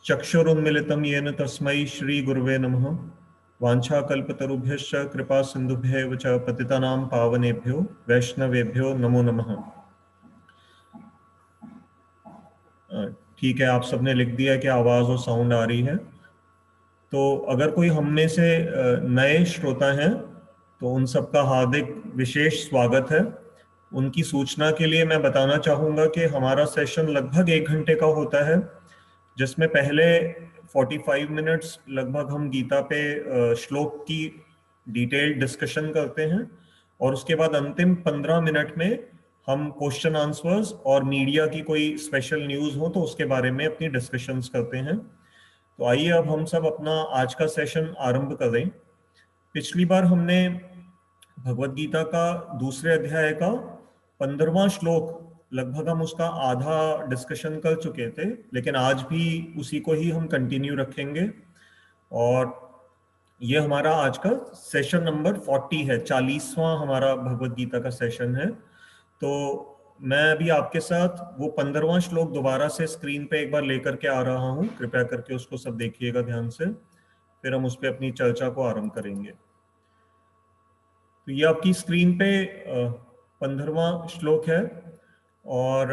चक्षुरुन्मिलितं येन तस्मै श्रीगुरुवे नमः। वाञ्छाकल्पतरुभ्यश्च कृपा सिन्धुभ्यैव च पतितानां पावनेभ्यो वैष्णवेभ्यो नमो नमः। ठीक है, आप सबने लिख दिया कि आवाज और साउंड आ रही है। तो अगर कोई हम में से नए श्रोता हैं तो उन सबका हार्दिक विशेष स्वागत है। उनकी सूचना के लिए मैं बताना चाहूँगा कि हमारा सेशन लगभग 1 घंटे का होता है, जिसमें पहले 45 मिनट्स लगभग हम गीता पे श्लोक की डिटेल्ड डिस्कशन करते हैं और उसके बाद अंतिम 15 मिनट में हम क्वेश्चन आंसर्स और मीडिया की कोई स्पेशल न्यूज़ हो तो उसके बारे में अपनी डिस्कशंस करते हैं। तो आइए अब हम सब अपना आज का सेशन आरंभ करें। पिछली बार हमने भगवत गीता का दूसरे अध्याय का 15वां श्लोक लगभग हम उसका आधा डिस्कशन कर चुके थे, लेकिन आज भी उसी को ही हम कंटिन्यू रखेंगे और ये हमारा आज का सेशन नंबर 40 है, 40वां हमारा भगवत गीता का सेशन है। तो मैं अभी आपके साथ वो 15वां श्लोक दोबारा से स्क्रीन पे एक बार लेकर के आ रहा हूँ, कृपया करके उसको सब देखिएगा ध्यान से, फिर हम उस पर अपनी चर्चा को आरंभ करेंगे। तो ये आपकी स्क्रीन पे 15वां श्लोक है और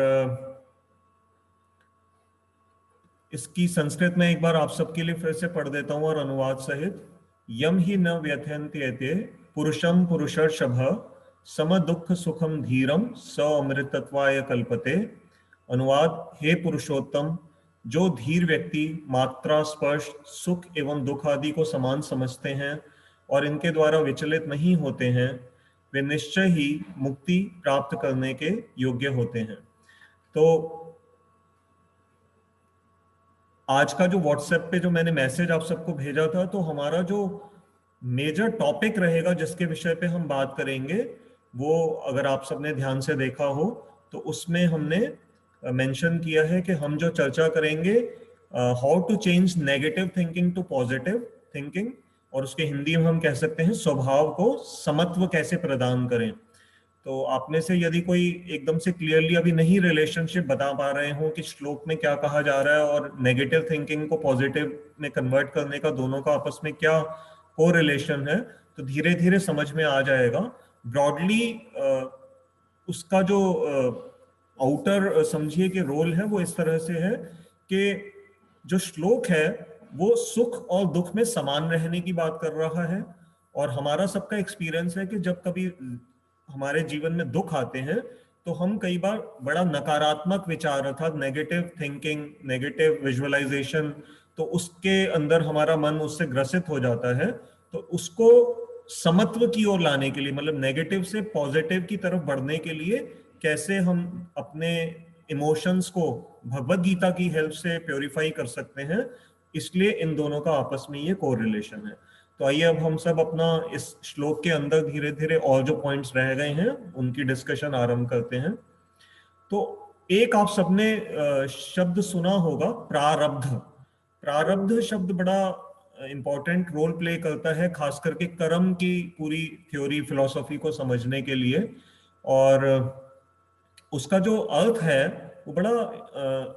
इसकी संस्कृत में एक बार आप सबके लिए फिर से पढ़ देता हूँ और अनुवाद सहित। यम ही न व्यथयन्ति एते पुरुषम पुरुषर्षभ सम दुख सुखम धीरम स अमृतत्वाय कल्पते। अनुवाद, हे पुरुषोत्तम, जो धीर व्यक्ति मात्रा, स्पर्श, सुख एवं दुख आदि को समान समझते हैं और इनके द्वारा विचलित नहीं होते हैं, वे निश्चय ही मुक्ति प्राप्त करने के योग्य होते हैं। तो आज का जो व्हाट्सएप पे जो मैंने मैसेज आप सबको भेजा था, तो हमारा जो मेजर टॉपिक रहेगा जिसके विषय पे हम बात करेंगे, वो अगर आप सबने ध्यान से देखा हो तो उसमें हमने मेंशन किया है कि हम जो चर्चा करेंगे how to change negative thinking to positive thinking, और उसके हिंदी में हम कह सकते हैं स्वभाव को समत्व कैसे प्रदान करें। तो आप में से यदि कोई एकदम से क्लियरली अभी नहीं रिलेशनशिप बता पा रहे हो कि श्लोक में क्या कहा जा रहा है और नेगेटिव थिंकिंग को पॉजिटिव में कन्वर्ट करने का दोनों का आपस में क्या को रिलेशन है, तो धीरे धीरे समझ में आ जाएगा। ब्रॉडली उसका जो आउटर समझिए कि रोल है वो इस तरह से है कि जो श्लोक है वो सुख और दुख में समान रहने की बात कर रहा है। और हमारा सबका एक्सपीरियंस है कि जब कभी हमारे जीवन में दुख आते हैं तो हम कई बार बड़ा नकारात्मक विचार अर्थात नेगेटिव थिंकिंग, नेगेटिव विजुअलाइजेशन, तो उसके अंदर हमारा मन उससे ग्रसित हो जाता है। तो उसको समत्व की ओर लाने के लिए, मतलब नेगेटिव से पॉजिटिव की तरफ बढ़ने के लिए कैसे हम अपने इमोशंस को भगवत गीता की हेल्प से प्योरीफाई कर सकते हैं, इसलिए इन दोनों का आपस में ये कोरिलेशन है। तो आइए अब हम सब अपना इस श्लोक के अंदर धीरे धीरे और जो पॉइंट्स रह गए हैं उनकी डिस्कशन आरंभ करते हैं। तो एक आप सबने शब्द सुना होगा, प्रारब्ध। प्रारब्ध शब्द बड़ा इंपॉर्टेंट रोल प्ले करता है, खास करके कर्म की पूरी थ्योरी फिलॉसफी को समझने के लिए। और उसका जो अर्थ है वो बड़ा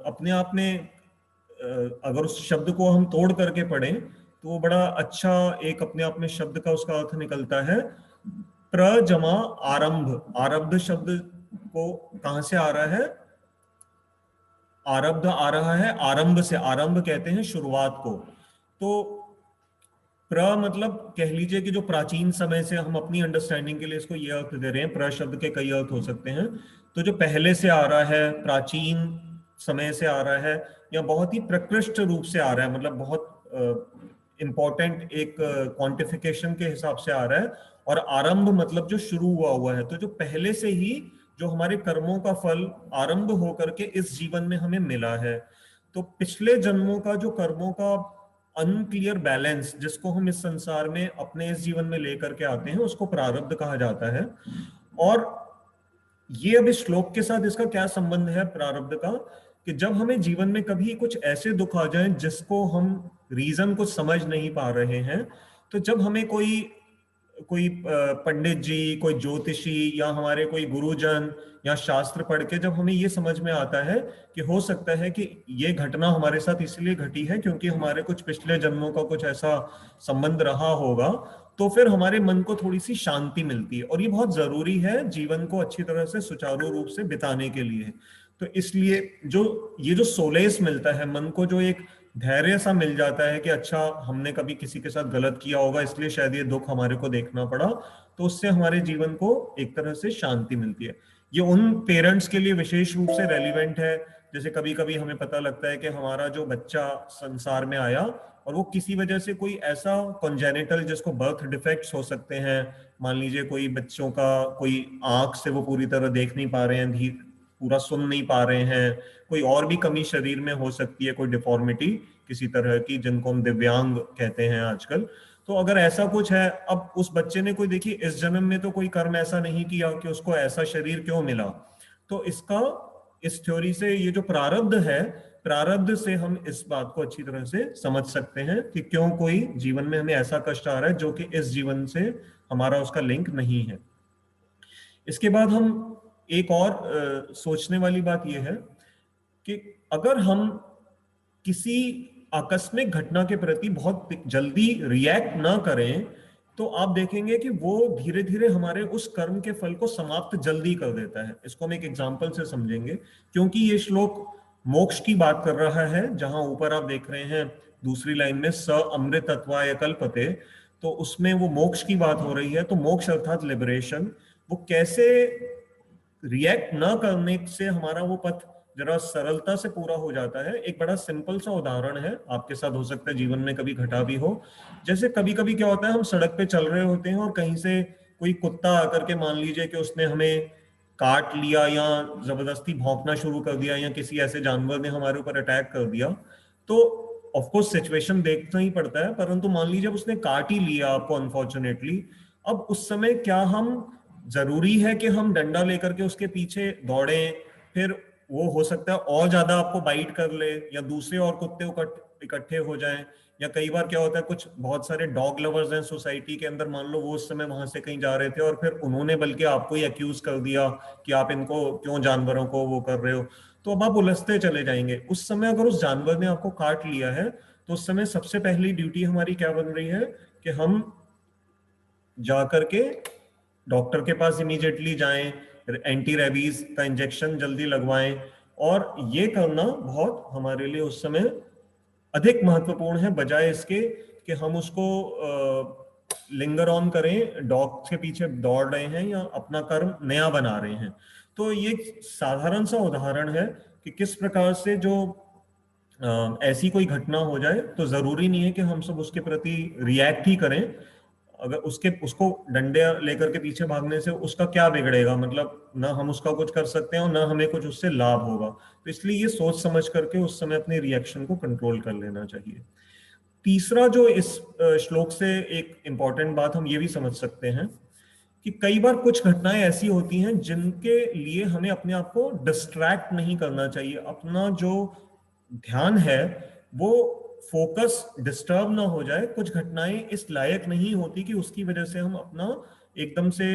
अपने आप में, अगर उस शब्द को हम तोड़ करके पढ़ें तो वो बड़ा अच्छा एक अपने आप में शब्द का उसका अर्थ निकलता है। प्रजमा आरंभ, आरब्ध शब्द को कहां से आ रहा है? आरब्ध आ रहा है आरंभ से, आरंभ कहते हैं शुरुआत को। तो प्र मतलब कह लीजिए कि जो प्राचीन समय से, हम अपनी अंडरस्टैंडिंग के लिए इसको ये अर्थ दे रहे हैं, प्र शब्द के कई अर्थ हो सकते हैं। तो जो पहले से आ रहा है, प्राचीन समय से आ रहा है, या बहुत ही प्रकृष्ट रूप से आ रहा है, मतलब बहुत इंपॉर्टेंट एक क्वांटिफिकेशन के हिसाब से आ रहा है। और आरंभ मतलब जो शुरू हुआ है, तो जो पहले से ही जो हमारे कर्मों का फल आरंभ होकर के इस जीवन में हमें मिला है। तो पिछले जन्मों का जो कर्मों का अनक्लियर बैलेंस, जिसको हम इस संसार में अपने इस जीवन में लेकर के आते हैं, उसको प्रारब्ध कहा जाता है। और ये अब इस श्लोक के साथ इसका क्या संबंध है प्रारब्ध का, कि जब हमें जीवन में कभी कुछ ऐसे दुख आ जाएं जिसको हम रीजन को समझ नहीं पा रहे हैं, तो जब हमें कोई कोई पंडित जी, कोई ज्योतिषी या हमारे कोई गुरुजन या शास्त्र पढ़ के जब हमें ये समझ में आता है कि हो सकता है कि ये घटना हमारे साथ इसलिए घटी है क्योंकि हमारे कुछ पिछले जन्मों का कुछ ऐसा संबंध रहा होगा, तो फिर हमारे मन को थोड़ी सी शांति मिलती है, और ये बहुत जरूरी है जीवन को अच्छी तरह से सुचारू रूप से बिताने के लिए। तो इसलिए जो सोलेस मिलता है मन को, जो एक धैर्य सा मिल जाता है कि अच्छा हमने कभी किसी के साथ गलत किया होगा इसलिए शायद ये दुख हमारे को देखना पड़ा, तो उससे हमारे जीवन को एक तरह से शांति मिलती है। ये उन पेरेंट्स के लिए विशेष रूप से रेलिवेंट है, जैसे कभी कभी हमें पता लगता है कि हमारा जो बच्चा संसार में आया और वो किसी वजह से कोई ऐसा कॉन्जेनिटल, जिसको बर्थ डिफेक्ट्स हो सकते हैं, मान लीजिए कोई बच्चों का कोई आंख से वो पूरी तरह देख नहीं पा रहे हैं, पूरा सुन नहीं पा रहे हैं, कोई और भी कमी शरीर में हो सकती है, कोई डिफॉर्मिटी किसी तरह की, जिनको हम दिव्यांग कहते हैं आजकल। तो अगर ऐसा कुछ है, अब उस बच्चे ने कोई, देखिए इस जन्म में तो कोई कर्म ऐसा नहीं किया कि उसको ऐसा शरीर क्यों मिला, तो इसका, इस थ्योरी से ये जो प्रारब्ध है, प्रारब्ध से हम इस बात को अच्छी तरह से समझ सकते हैं कि क्यों कोई जीवन में हमें ऐसा कष्ट आ रहा है जो कि इस जीवन से हमारा उसका लिंक नहीं है। इसके बाद हम एक और सोचने वाली बात यह है कि अगर हम किसी आकस्मिक घटना के प्रति बहुत जल्दी रिएक्ट ना करें, तो आप देखेंगे कि वो धीरे धीरे हमारे उस कर्म के फल को समाप्त जल्दी कर देता है। इसको हम एक एग्जांपल से समझेंगे, क्योंकि ये श्लोक मोक्ष की बात कर रहा है, जहां ऊपर आप देख रहे हैं दूसरी लाइन में स अमृतत्वाय कल्पते, तो उसमें वो मोक्ष की बात हो रही है। तो मोक्ष अर्थात लिबरेशन, वो कैसे रिएक्ट ना करने से हमारा वो पथ जरा सरलता से पूरा हो जाता है। एक बड़ा सिंपल सा उदाहरण है, आपके साथ हो सकता है जीवन में कभी घटा भी हो। जैसे कभी कभी क्या होता है, हम सड़क पे चल रहे होते हैं और कहीं से कोई कुत्ता आकर के, मान लीजिए कि उसने हमें काट लिया या जबरदस्ती भौंकना शुरू कर दिया, या किसी ऐसे जानवर ने हमारे ऊपर अटैक कर दिया, तो ऑफकोर्स सिचुएशन देखना ही पड़ता है, परंतु मान लीजिए अब उसने काट ही लिया आपको अनफॉर्चुनेटली, अब उस समय क्या हम, जरूरी है कि हम डंडा लेकर के उसके पीछे दौड़ें, फिर वो हो सकता है और ज्यादा आपको बाइट कर ले, या दूसरे और कुत्ते इकट्ठे हो जाएं, या कई बार क्या होता है, कुछ बहुत सारे डॉग लवर्स हैं सोसाइटी के अंदर, मान लो वो उस समय वहां से कहीं जा रहे थे और फिर उन्होंने बल्कि आपको ही एक्यूज कर दिया कि आप इनको क्यों, जानवरों को वो कर रहे हो, तो अब आप उलझते चले जाएंगे। उस समय अगर उस जानवर ने आपको काट लिया है, तो उस समय सबसे पहली ड्यूटी हमारी क्या बन रही है कि हम जाकर के डॉक्टर के पास इमीडिएटली जाएं, एंटी रेबीज का इंजेक्शन जल्दी लगवाएं, और ये करना बहुत हमारे लिए उस समय अधिक महत्वपूर्ण है, बजाय इसके कि हम उसको लिंगर ऑन करें, डॉग के पीछे दौड़ रहे हैं या अपना कर्म नया बना रहे हैं। तो ये साधारण सा उदाहरण है कि किस प्रकार से जो ऐसी कोई घटना हो जाए तो जरूरी नहीं है कि हम सब उसके प्रति रिएक्ट ही करें। अगर उसको डंडे लेकर के पीछे भागने से उसका क्या बिगड़ेगा, मतलब ना हम उसका कुछ कर सकते हैं और ना हमें कुछ उससे लाभ होगा। तो इसलिए ये सोच समझ करके उस समय अपने रिएक्शन को कंट्रोल कर लेना चाहिए। तीसरा जो इस श्लोक से एक इंपॉर्टेंट बात हम ये भी समझ सकते हैं कि कई बार कुछ घटनाएं ऐसी होती हैं जिनके लिए हमें अपने आप को डिस्ट्रैक्ट नहीं करना चाहिए। अपना जो ध्यान है वो फोकस डिस्टर्ब ना हो जाए। कुछ घटनाएं इस लायक नहीं होती कि उसकी वजह से हम अपना एकदम से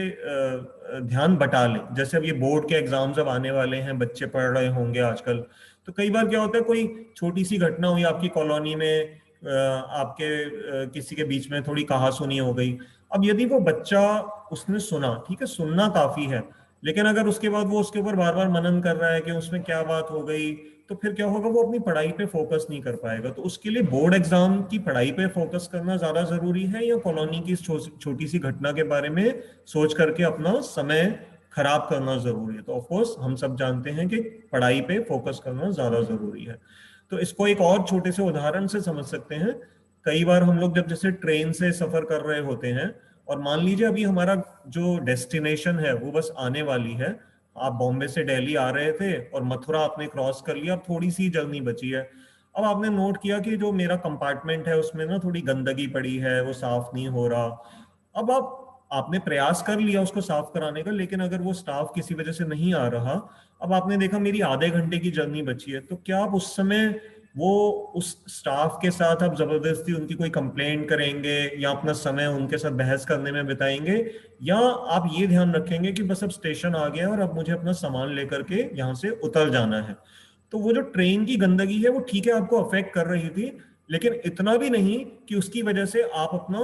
ध्यान बटा लें। जैसे अब ये बोर्ड के एग्जाम्स अब आने वाले हैं, बच्चे पढ़ रहे होंगे आजकल, तो कई बार क्या होता है, कोई छोटी सी घटना हुई आपकी कॉलोनी में, आपके किसी के बीच में थोड़ी कहासुनी हो गई। अब यदि वो बच्चा, उसने सुना, ठीक है, सुनना काफी है, लेकिन अगर उसके बाद वो उसके ऊपर बार बार मनन कर रहा है कि उसमें क्या बात हो गई, तो फिर क्या होगा, वो अपनी पढ़ाई पे फोकस नहीं कर पाएगा। तो उसके लिए बोर्ड एग्जाम की पढ़ाई पे फोकस करना ज्यादा जरूरी है, या कॉलोनी की छोटी सी घटना के बारे में सोच करके अपना समय खराब करना जरूरी है? तो ऑफकोर्स हम सब जानते हैं कि पढ़ाई पे फोकस करना ज्यादा जरूरी है। तो इसको एक और छोटे से उदाहरण से समझ सकते हैं। कई बार हम लोग जब जैसे ट्रेन से सफर कर रहे होते हैं, और मान लीजिए अभी हमारा जो डेस्टिनेशन है वो बस आने वाली है, आप बॉम्बे से दिल्ली आ रहे थे और मथुरा आपने क्रॉस कर लिया, अब थोड़ी सी जर्नी बची है। अब आपने नोट किया कि जो मेरा कंपार्टमेंट है उसमें ना थोड़ी गंदगी पड़ी है, वो साफ नहीं हो रहा। अब आपने प्रयास कर लिया उसको साफ कराने का, लेकिन अगर वो स्टाफ किसी वजह से नहीं आ रहा, अब आपने देखा मेरी आधे घंटे की जर्नी बची है, तो क्या आप उस समय वो उस स्टाफ के साथ आप जबरदस्ती उनकी कोई कंप्लेंट करेंगे या अपना समय उनके साथ बहस करने में बिताएंगे, या आप ये ध्यान रखेंगे कि बस अब स्टेशन आ गया और अब मुझे अपना सामान लेकर के यहाँ से उतर जाना है। तो वो जो ट्रेन की गंदगी है वो ठीक है आपको अफेक्ट कर रही थी, लेकिन इतना भी नहीं कि उसकी वजह से आप अपना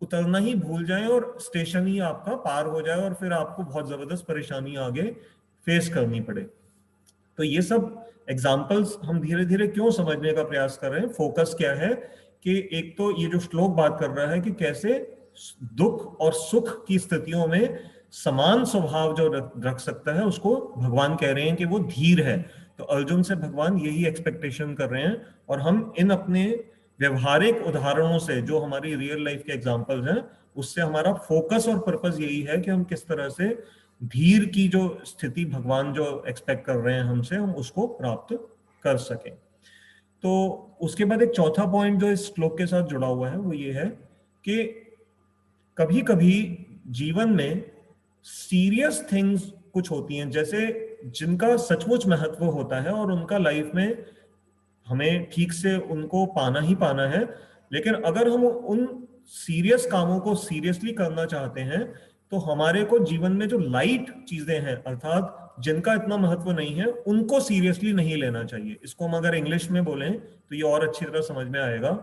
उतरना ही भूल जाएं और स्टेशन ही आपका पार हो जाए और फिर आपको बहुत जबरदस्त परेशानी आगे फेस करनी पड़े। तो ये सब एग्जाम्पल्स हम धीरे धीरे क्यों समझने का प्रयास कर रहे हैं, फोकस क्या है कि एक तो ये जो श्लोक बात कर रहा है कि कैसे दुख और सुख की स्थितियों में समान स्वभाव जो रख सकता है उसको भगवान कह रहे हैं कि वो धीर है। तो अर्जुन से भगवान यही एक्सपेक्टेशन कर रहे हैं, और हम इन अपने व्यवहारिक उदाहरणों से जो हमारी रियल लाइफ के एग्जाम्पल्स हैं उससे हमारा फोकस और पर्पस यही है कि हम किस तरह से धीर की जो स्थिति भगवान जो एक्सपेक्ट कर रहे हैं हमसे, हम उसको प्राप्त कर सकें। तो उसके बाद एक चौथा पॉइंट जो इस श्लोक के साथ जुड़ा हुआ है वो ये है कि कभी कभी जीवन में सीरियस थिंग्स कुछ होती हैं जैसे जिनका सचमुच महत्व होता है और उनका लाइफ में हमें ठीक से उनको पाना ही पाना है, लेकिन अगर हम उन सीरियस कामों को सीरियसली करना चाहते हैं तो हमारे को जीवन में जो लाइट चीजें हैं अर्थात जिनका इतना महत्व नहीं है उनको सीरियसली नहीं लेना चाहिए। इसको हम अगर इंग्लिश में बोलें तो ये और अच्छी तरह समझ में आएगा।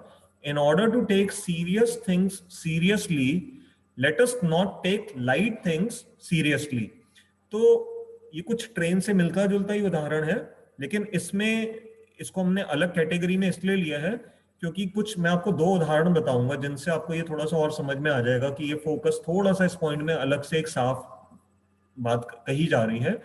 In order to take serious things seriously, let us not take light things seriously. तो ये कुछ ट्रेन से मिलता जुलता ही उदाहरण है, लेकिन इसमें इसको हमने अलग कैटेगरी में इसलिए लिया है क्योंकि कुछ मैं आपको दो उदाहरण बताऊंगा जिनसे आपको ये थोड़ा सा और समझ में आ जाएगा कि ये फोकस थोड़ा सा इस पॉइंट में अलग से एक साफ बात कही जा रही है।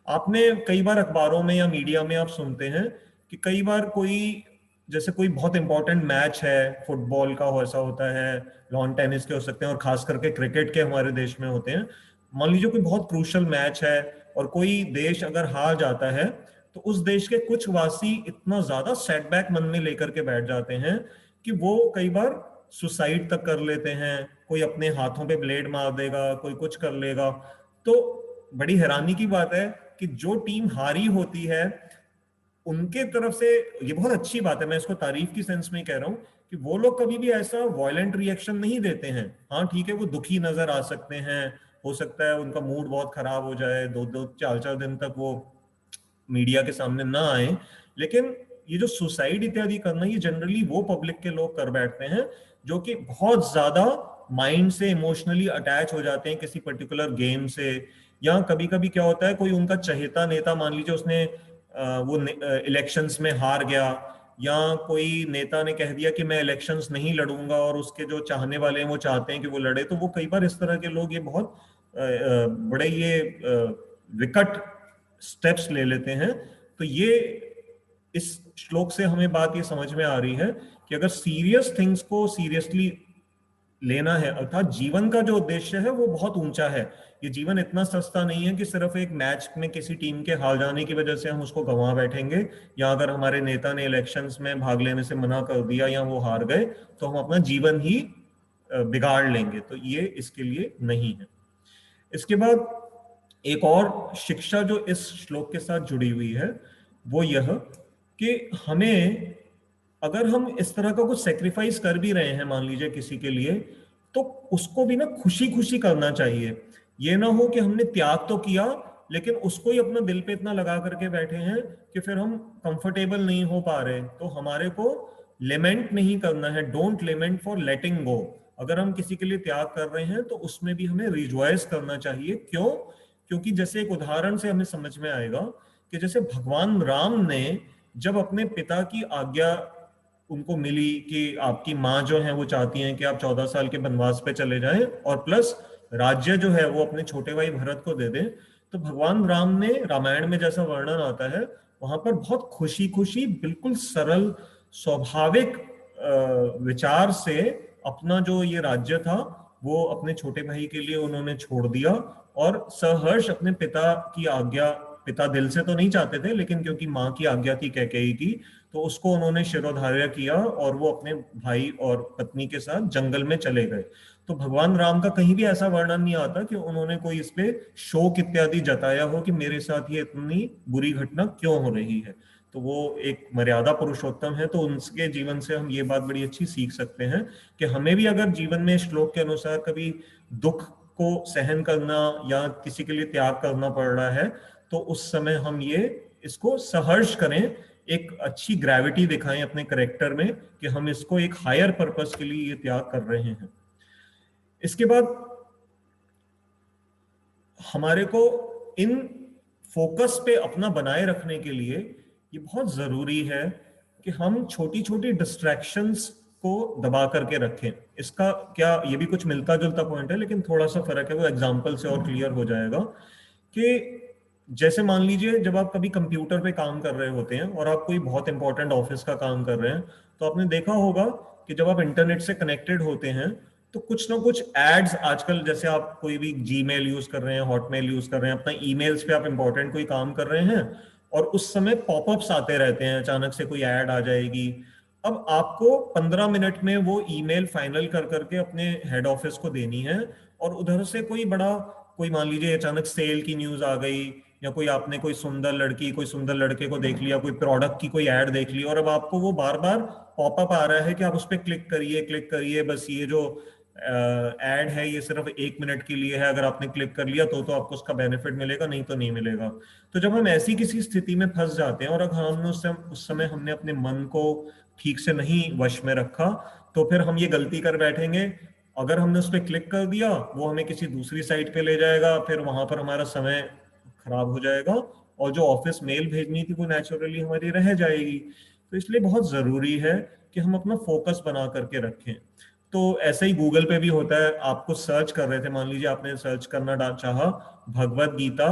आपने कई बार अखबारों में या मीडिया में आप सुनते हैं कि कई बार कोई जैसे कोई बहुत इंपॉर्टेंट मैच है, फुटबॉल का हो ऐसा होता है, लॉन टेनिस के हो सकते हैं और खास करके क्रिकेट के हमारे देश में होते हैं। मान लीजिए कोई बहुत क्रूशल मैच है और कोई देश अगर हार जाता है तो उस देश के कुछ वासी इतना ज्यादा सेटबैक मन में लेकर के बैठ जाते हैं कि वो कई बार सुसाइड तक कर लेते हैं, कोई अपने हाथों पे ब्लेड मार देगा, कोई कुछ कर लेगा। तो बड़ी हैरानी की बात है कि जो टीम हारी होती है उनके तरफ से ये बहुत अच्छी बात है, मैं इसको तारीफ की सेंस में कह रहा हूं कि वो लोग कभी भी ऐसा वायलेंट रिएक्शन नहीं देते हैं। हाँ ठीक है, वो दुखी नजर आ सकते हैं, हो सकता है उनका मूड बहुत खराब हो जाए, दो दो चार चार दिन तक वो मीडिया के सामने ना आए, लेकिन ये जो सुसाइड इत्यादि करना ये जनरली वो पब्लिक के लोग कर बैठते हैं जो कि बहुत ज्यादा माइंड से इमोशनली अटैच हो जाते हैं किसी पर्टिकुलर गेम से। या कभी कभी क्या होता है कोई उनका चहेता नेता, मान लीजिए उसने वो इलेक्शंस में हार गया या कोई नेता ने कह दिया कि मैं इलेक्शंस नहीं लड़ूंगा और उसके जो चाहने वाले हैं वो चाहते हैं कि वो लड़े, तो वो कई बार इस तरह के लोग ये बहुत बड़े ये विकट स्टेप्स ले लेते हैं। तो ये इस श्लोक से हमें बात ये समझ में आ रही है कि अगर सीरियस थिंग्स को सीरियसली लेना है अर्थात जीवन का जो उद्देश्य है वो बहुत ऊंचा है। ये जीवन इतना सस्ता नहीं है कि सिर्फ एक मैच में किसी टीम के हार जाने की वजह से हम उसको गंवा बैठेंगे, या अगर हमारे नेता ने इलेक्शंस में भाग लेने से मना कर दिया या वो हार गए तो हम अपना जीवन ही बिगाड़ लेंगे। तो ये इसके लिए नहीं है। इसके बाद एक और शिक्षा जो इस श्लोक के साथ जुड़ी हुई है वो यह कि हमें अगर हम इस तरह का कुछ सेक्रीफाइस कर भी रहे हैं मान लीजिए किसी के लिए, तो उसको भी ना खुशी खुशी करना चाहिए। ये ना हो कि हमने त्याग तो किया लेकिन उसको ही अपना दिल पे इतना लगा करके बैठे हैं कि फिर हम कंफर्टेबल नहीं हो पा रहे। तो हमारे को लेमेंट नहीं करना है, डोंट लेमेंट फॉर लेटिंग गो। अगर हम किसी के लिए त्याग कर रहे हैं तो उसमें भी हमें रिजॉयस करना चाहिए। क्यों? क्योंकि जैसे एक उदाहरण से हमें समझ में आएगा कि जैसे भगवान राम ने जब अपने पिता की आज्ञा उनको मिली कि आपकी माँ जो है वो चाहती हैं कि आप 14 साल के वनवास पे चले जाएं और प्लस राज्य जो है वो अपने छोटे भाई भरत को दे दें, तो भगवान राम ने रामायण में जैसा वर्णन आता है वहां पर बहुत खुशी खुशी बिल्कुल सरल स्वाभाविक विचार से अपना जो ये राज्य था वो अपने छोटे भाई के लिए उन्होंने छोड़ दिया और सहर्ष अपने पिता की आज्ञा, पिता दिल से तो नहीं चाहते थे लेकिन क्योंकि माँ की आज्ञा थी कैकेयी की, तो उसको उन्होंने शिरोधार्य किया और वो अपने भाई और पत्नी के साथ जंगल में चले गए। तो भगवान राम का कहीं भी ऐसा वर्णन नहीं आता कि उन्होंने कोई इस पे शोक इत्यादि जताया हो कि मेरे साथ ये इतनी बुरी घटना क्यों हो रही है। तो वो एक मर्यादा पुरुषोत्तम है, तो उनके जीवन से हम ये बात बड़ी अच्छी सीख सकते हैं कि हमें भी अगर जीवन में श्लोक के अनुसार कभी दुख को सहन करना या किसी के लिए त्याग करना पड़ रहा है, तो उस समय हम ये इसको सहर्ष करें, एक अच्छी ग्रेविटी दिखाएं अपने करेक्टर में कि हम इसको एक हायर पर्पस के लिए ये त्याग कर रहे हैं। इसके बाद हमारे को इन फोकस पे अपना बनाए रखने के लिए ये बहुत जरूरी है कि हम छोटी छोटी डिस्ट्रैक्शंस को दबा करके रखें। इसका क्या, ये भी कुछ मिलता जुलता पॉइंट है लेकिन थोड़ा सा फर्क है, वो एग्जांपल से और क्लियर हो जाएगा। कि जैसे मान लीजिए जब आप कभी कंप्यूटर पे काम कर रहे होते हैं और आप कोई बहुत इंपॉर्टेंट ऑफिस का काम कर रहे हैं, तो आपने देखा होगा कि जब आप इंटरनेट से कनेक्टेड होते हैं तो कुछ ना कुछ एड्स, आजकल जैसे आप कोई भी जीमेल यूज कर रहे हैं, हॉटमेल यूज कर रहे हैं, अपना ईमेल्स पे आप इंपॉर्टेंट कोई काम कर रहे हैं और उस समय पॉपअप्स आते रहते हैं, अचानक से कोई ऐड आ जाएगी। अब आपको 15 मिनट में वो ईमेल फाइनल कर करके अपने हेड ऑफिस को देनी है, और उधर से कोई बड़ा, कोई मान लीजिए अचानक सेल की न्यूज आ गई, या कोई आपने कोई सुंदर लड़की, कोई सुंदर लड़के को देख लिया, कोई प्रोडक्ट की कोई ऐड देख ली, और अब आपको वो बार बार पॉपअप आ रहा है कि आप उस पर क्लिक करिए, बस ये जो ऐड है ये सिर्फ 1 मिनट के लिए है, अगर आपने क्लिक कर लिया तो आपको उसका बेनिफिट मिलेगा, नहीं तो नहीं मिलेगा। तो जब हम ऐसी किसी स्थिति में फंस जाते हैं और अगर हमने उस समय हमने अपने मन को ठीक से नहीं वश में रखा, तो फिर हम ये गलती कर बैठेंगे। अगर हमने उस पर क्लिक कर दिया, वो हमें किसी दूसरी साइट पे ले जाएगा, फिर वहां पर हमारा समय खराब हो जाएगा, और जो ऑफिस मेल भेजनी थी वो नेचुरली हमारी रह जाएगी। तो इसलिए बहुत जरूरी है कि हम अपना फोकस बना करके रखें। तो ऐसे ही गूगल पे भी होता है, आपको सर्च कर रहे थे, मान लीजिए आपने सर्च करना चाहा भगवत गीता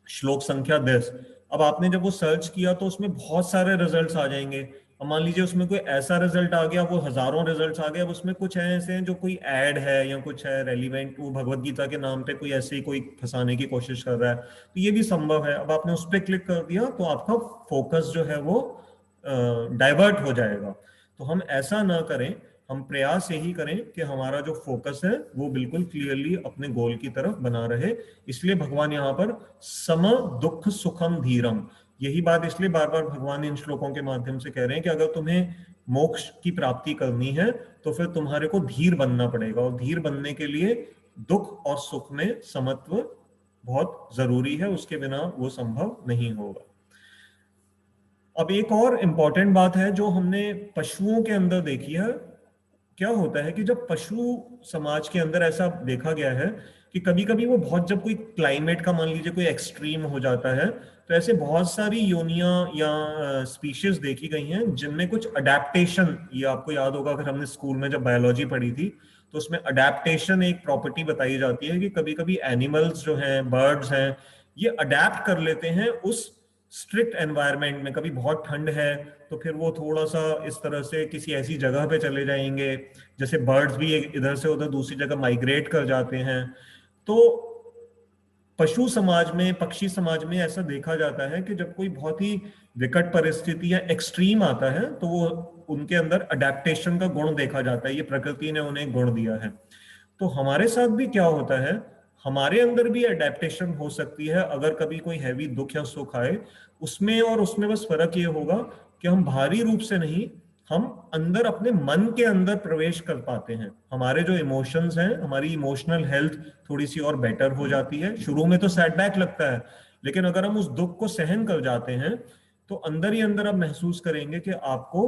श्लोक संख्या 10, अब आपने जब वो सर्च किया तो उसमें बहुत सारे रिजल्ट्स आ जाएंगे। अब मान लीजिए उसमें कोई ऐसा रिजल्ट आ गया, वो हजारों रिजल्ट्स आ गए, अब उसमें कुछ ऐसे हैं जो कोई ऐड है या कुछ है रेलिवेंट, वो भगवत गीता के नाम पे कोई ऐसे ही कोई फंसाने की कोशिश कर रहा है, तो ये भी संभव है। अब आपने उस पर क्लिक कर दिया तो आपका फोकस जो है वो डाइवर्ट हो जाएगा। तो हम ऐसा ना करें, हम प्रयास यही करें कि हमारा जो फोकस है वो बिल्कुल क्लियरली अपने गोल की तरफ बना रहे। इसलिए भगवान यहाँ पर सम दुख सुखम धीरम, यही बात इसलिए बार बार भगवान इन श्लोकों के माध्यम से कह रहे हैं कि अगर तुम्हें मोक्ष की प्राप्ति करनी है तो फिर तुम्हारे को धीर बनना पड़ेगा, और धीर बनने के लिए दुख और सुख में समत्व बहुत जरूरी है, उसके बिना वो संभव नहीं होगा। अब एक और इम्पॉर्टेंट बात है जो हमने पशुओं के अंदर देखी है। क्या होता है कि जब पशु समाज के अंदर ऐसा देखा गया है कि कभी कभी वो बहुत, जब कोई क्लाइमेट का मान लीजिए कोई एक्सट्रीम हो जाता है, तो ऐसे बहुत सारी योनियां या स्पीशीज देखी गई हैं जिनमें कुछ अडेप्टेशन, ये आपको याद होगा अगर हमने स्कूल में जब बायोलॉजी पढ़ी थी, तो उसमें अडेप्टेशन एक प्रॉपर्टी बताई जाती है कि कभी कभी एनिमल्स जो हैं, बर्ड्स हैं, ये अडेप्ट कर लेते हैं उस स्ट्रिक्ट एनवायरनमेंट में। कभी बहुत ठंड है तो फिर वो थोड़ा सा इस तरह से किसी ऐसी जगह पे चले जाएंगे, जैसे बर्ड्स भी इधर से उधर दूसरी जगह माइग्रेट कर जाते हैं। तो पशु समाज में, पक्षी समाज में ऐसा देखा जाता है कि जब कोई बहुत ही विकट परिस्थिति या एक्सट्रीम आता है तो वो उनके अंदर अडेप्टेशन का गुण देखा जाता है, ये प्रकृति ने उन्हें गुण दिया है। तो हमारे साथ भी क्या होता है, हमारे अंदर भी अडेप्टेशन हो सकती है अगर कभी कोई हैवी दुख या सुख आए उसमें, और उसमें बस फर्क ये होगा कि हम बाहरी रूप से नहीं, हम अंदर अपने मन के अंदर प्रवेश कर पाते हैं। हमारे जो इमोशंस हैं, हमारी इमोशनल हेल्थ थोड़ी सी और बेटर हो जाती है। शुरू में तो सेटबैक लगता है, लेकिन अगर हम उस दुख को सहन कर जाते हैं तो अंदर ही अंदर आप महसूस करेंगे कि आपको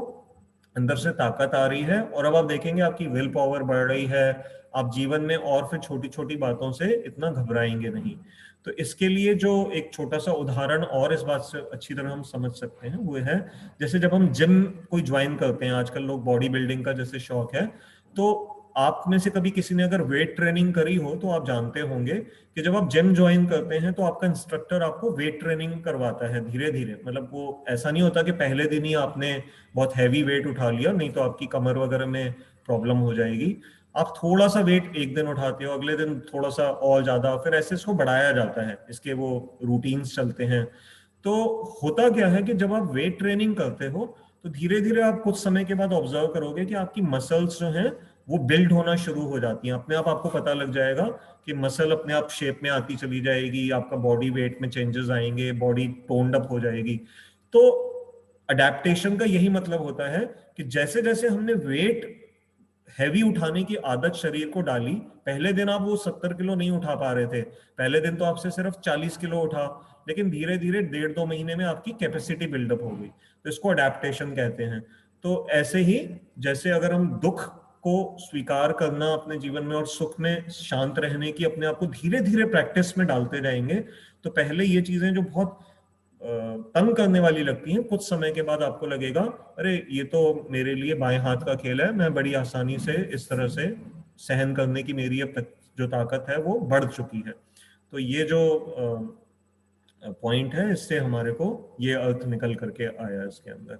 अंदर से ताकत आ रही है, और अब आप देखेंगे आपकी विल पावर बढ़ रही है, आप जीवन में और फिर छोटी छोटी बातों से इतना घबराएंगे नहीं। तो इसके लिए जो एक छोटा सा उदाहरण और इस बात से अच्छी तरह हम समझ सकते हैं वो है, जैसे जब हम जिम कोई ज्वाइन करते हैं, आजकल लोग बॉडी बिल्डिंग का जैसे शौक है, तो आप में से कभी किसी ने अगर वेट ट्रेनिंग करी हो तो आप जानते होंगे कि जब आप जिम ज्वाइन करते हैं तो आपका इंस्ट्रक्टर आपको वेट ट्रेनिंग करवाता है धीरे धीरे। मतलब वो ऐसा नहीं होता कि पहले दिन ही आपने बहुत हैवी वेट उठा लिया, नहीं तो आपकी कमर वगैरह में प्रॉब्लम हो जाएगी। आप थोड़ा सा वेट एक दिन उठाते हो, अगले दिन थोड़ा सा और ज्यादा, फिर ऐसे इसको बढ़ाया जाता है, इसके वो रूटीन्स चलते हैं। तो होता क्या है कि जब आप वेट ट्रेनिंग करते हो तो धीरे धीरे आप कुछ समय के बाद ऑब्जर्व करोगे कि आपकी मसल्स जो हैं वो बिल्ड होना शुरू हो जाती हैं अपने आप। आपको पता लग जाएगा कि मसल अपने आप शेप में आती चली जाएगी, आपका बॉडी वेट में चेंजेस आएंगे, बॉडी टोन्ड अप हो जाएगी। तो अडेप्टेशन का यही मतलब होता है कि जैसे जैसे हमने वेट हैवी उठाने की आदत शरीर को डाली, पहले दिन आप वो 70 किलो नहीं उठा पा रहे थे, पहले दिन तो आपसे सिर्फ 40 किलो उठा, लेकिन धीरे धीरे 1.5-2 महीने में आपकी कैपेसिटी बिल्डअप हो गई, तो इसको अडेप्टेशन कहते हैं। तो ऐसे ही जैसे अगर हम दुख को स्वीकार करना अपने जीवन में और सुख में शांत रहने की अपने आप को धीरे धीरे प्रैक्टिस में डालते जाएंगे, तो पहले ये चीजें जो बहुत तंग करने वाली लगती हैं, कुछ समय के बाद आपको लगेगा अरे ये तो मेरे लिए बाएं हाथ का खेल है, मैं बड़ी आसानी से इस तरह से सहन करने की मेरी अब तक जो ताकत है वो बढ़ चुकी है। तो ये जो पॉइंट है, इससे हमारे को ये अर्थ निकल करके आया इसके अंदर।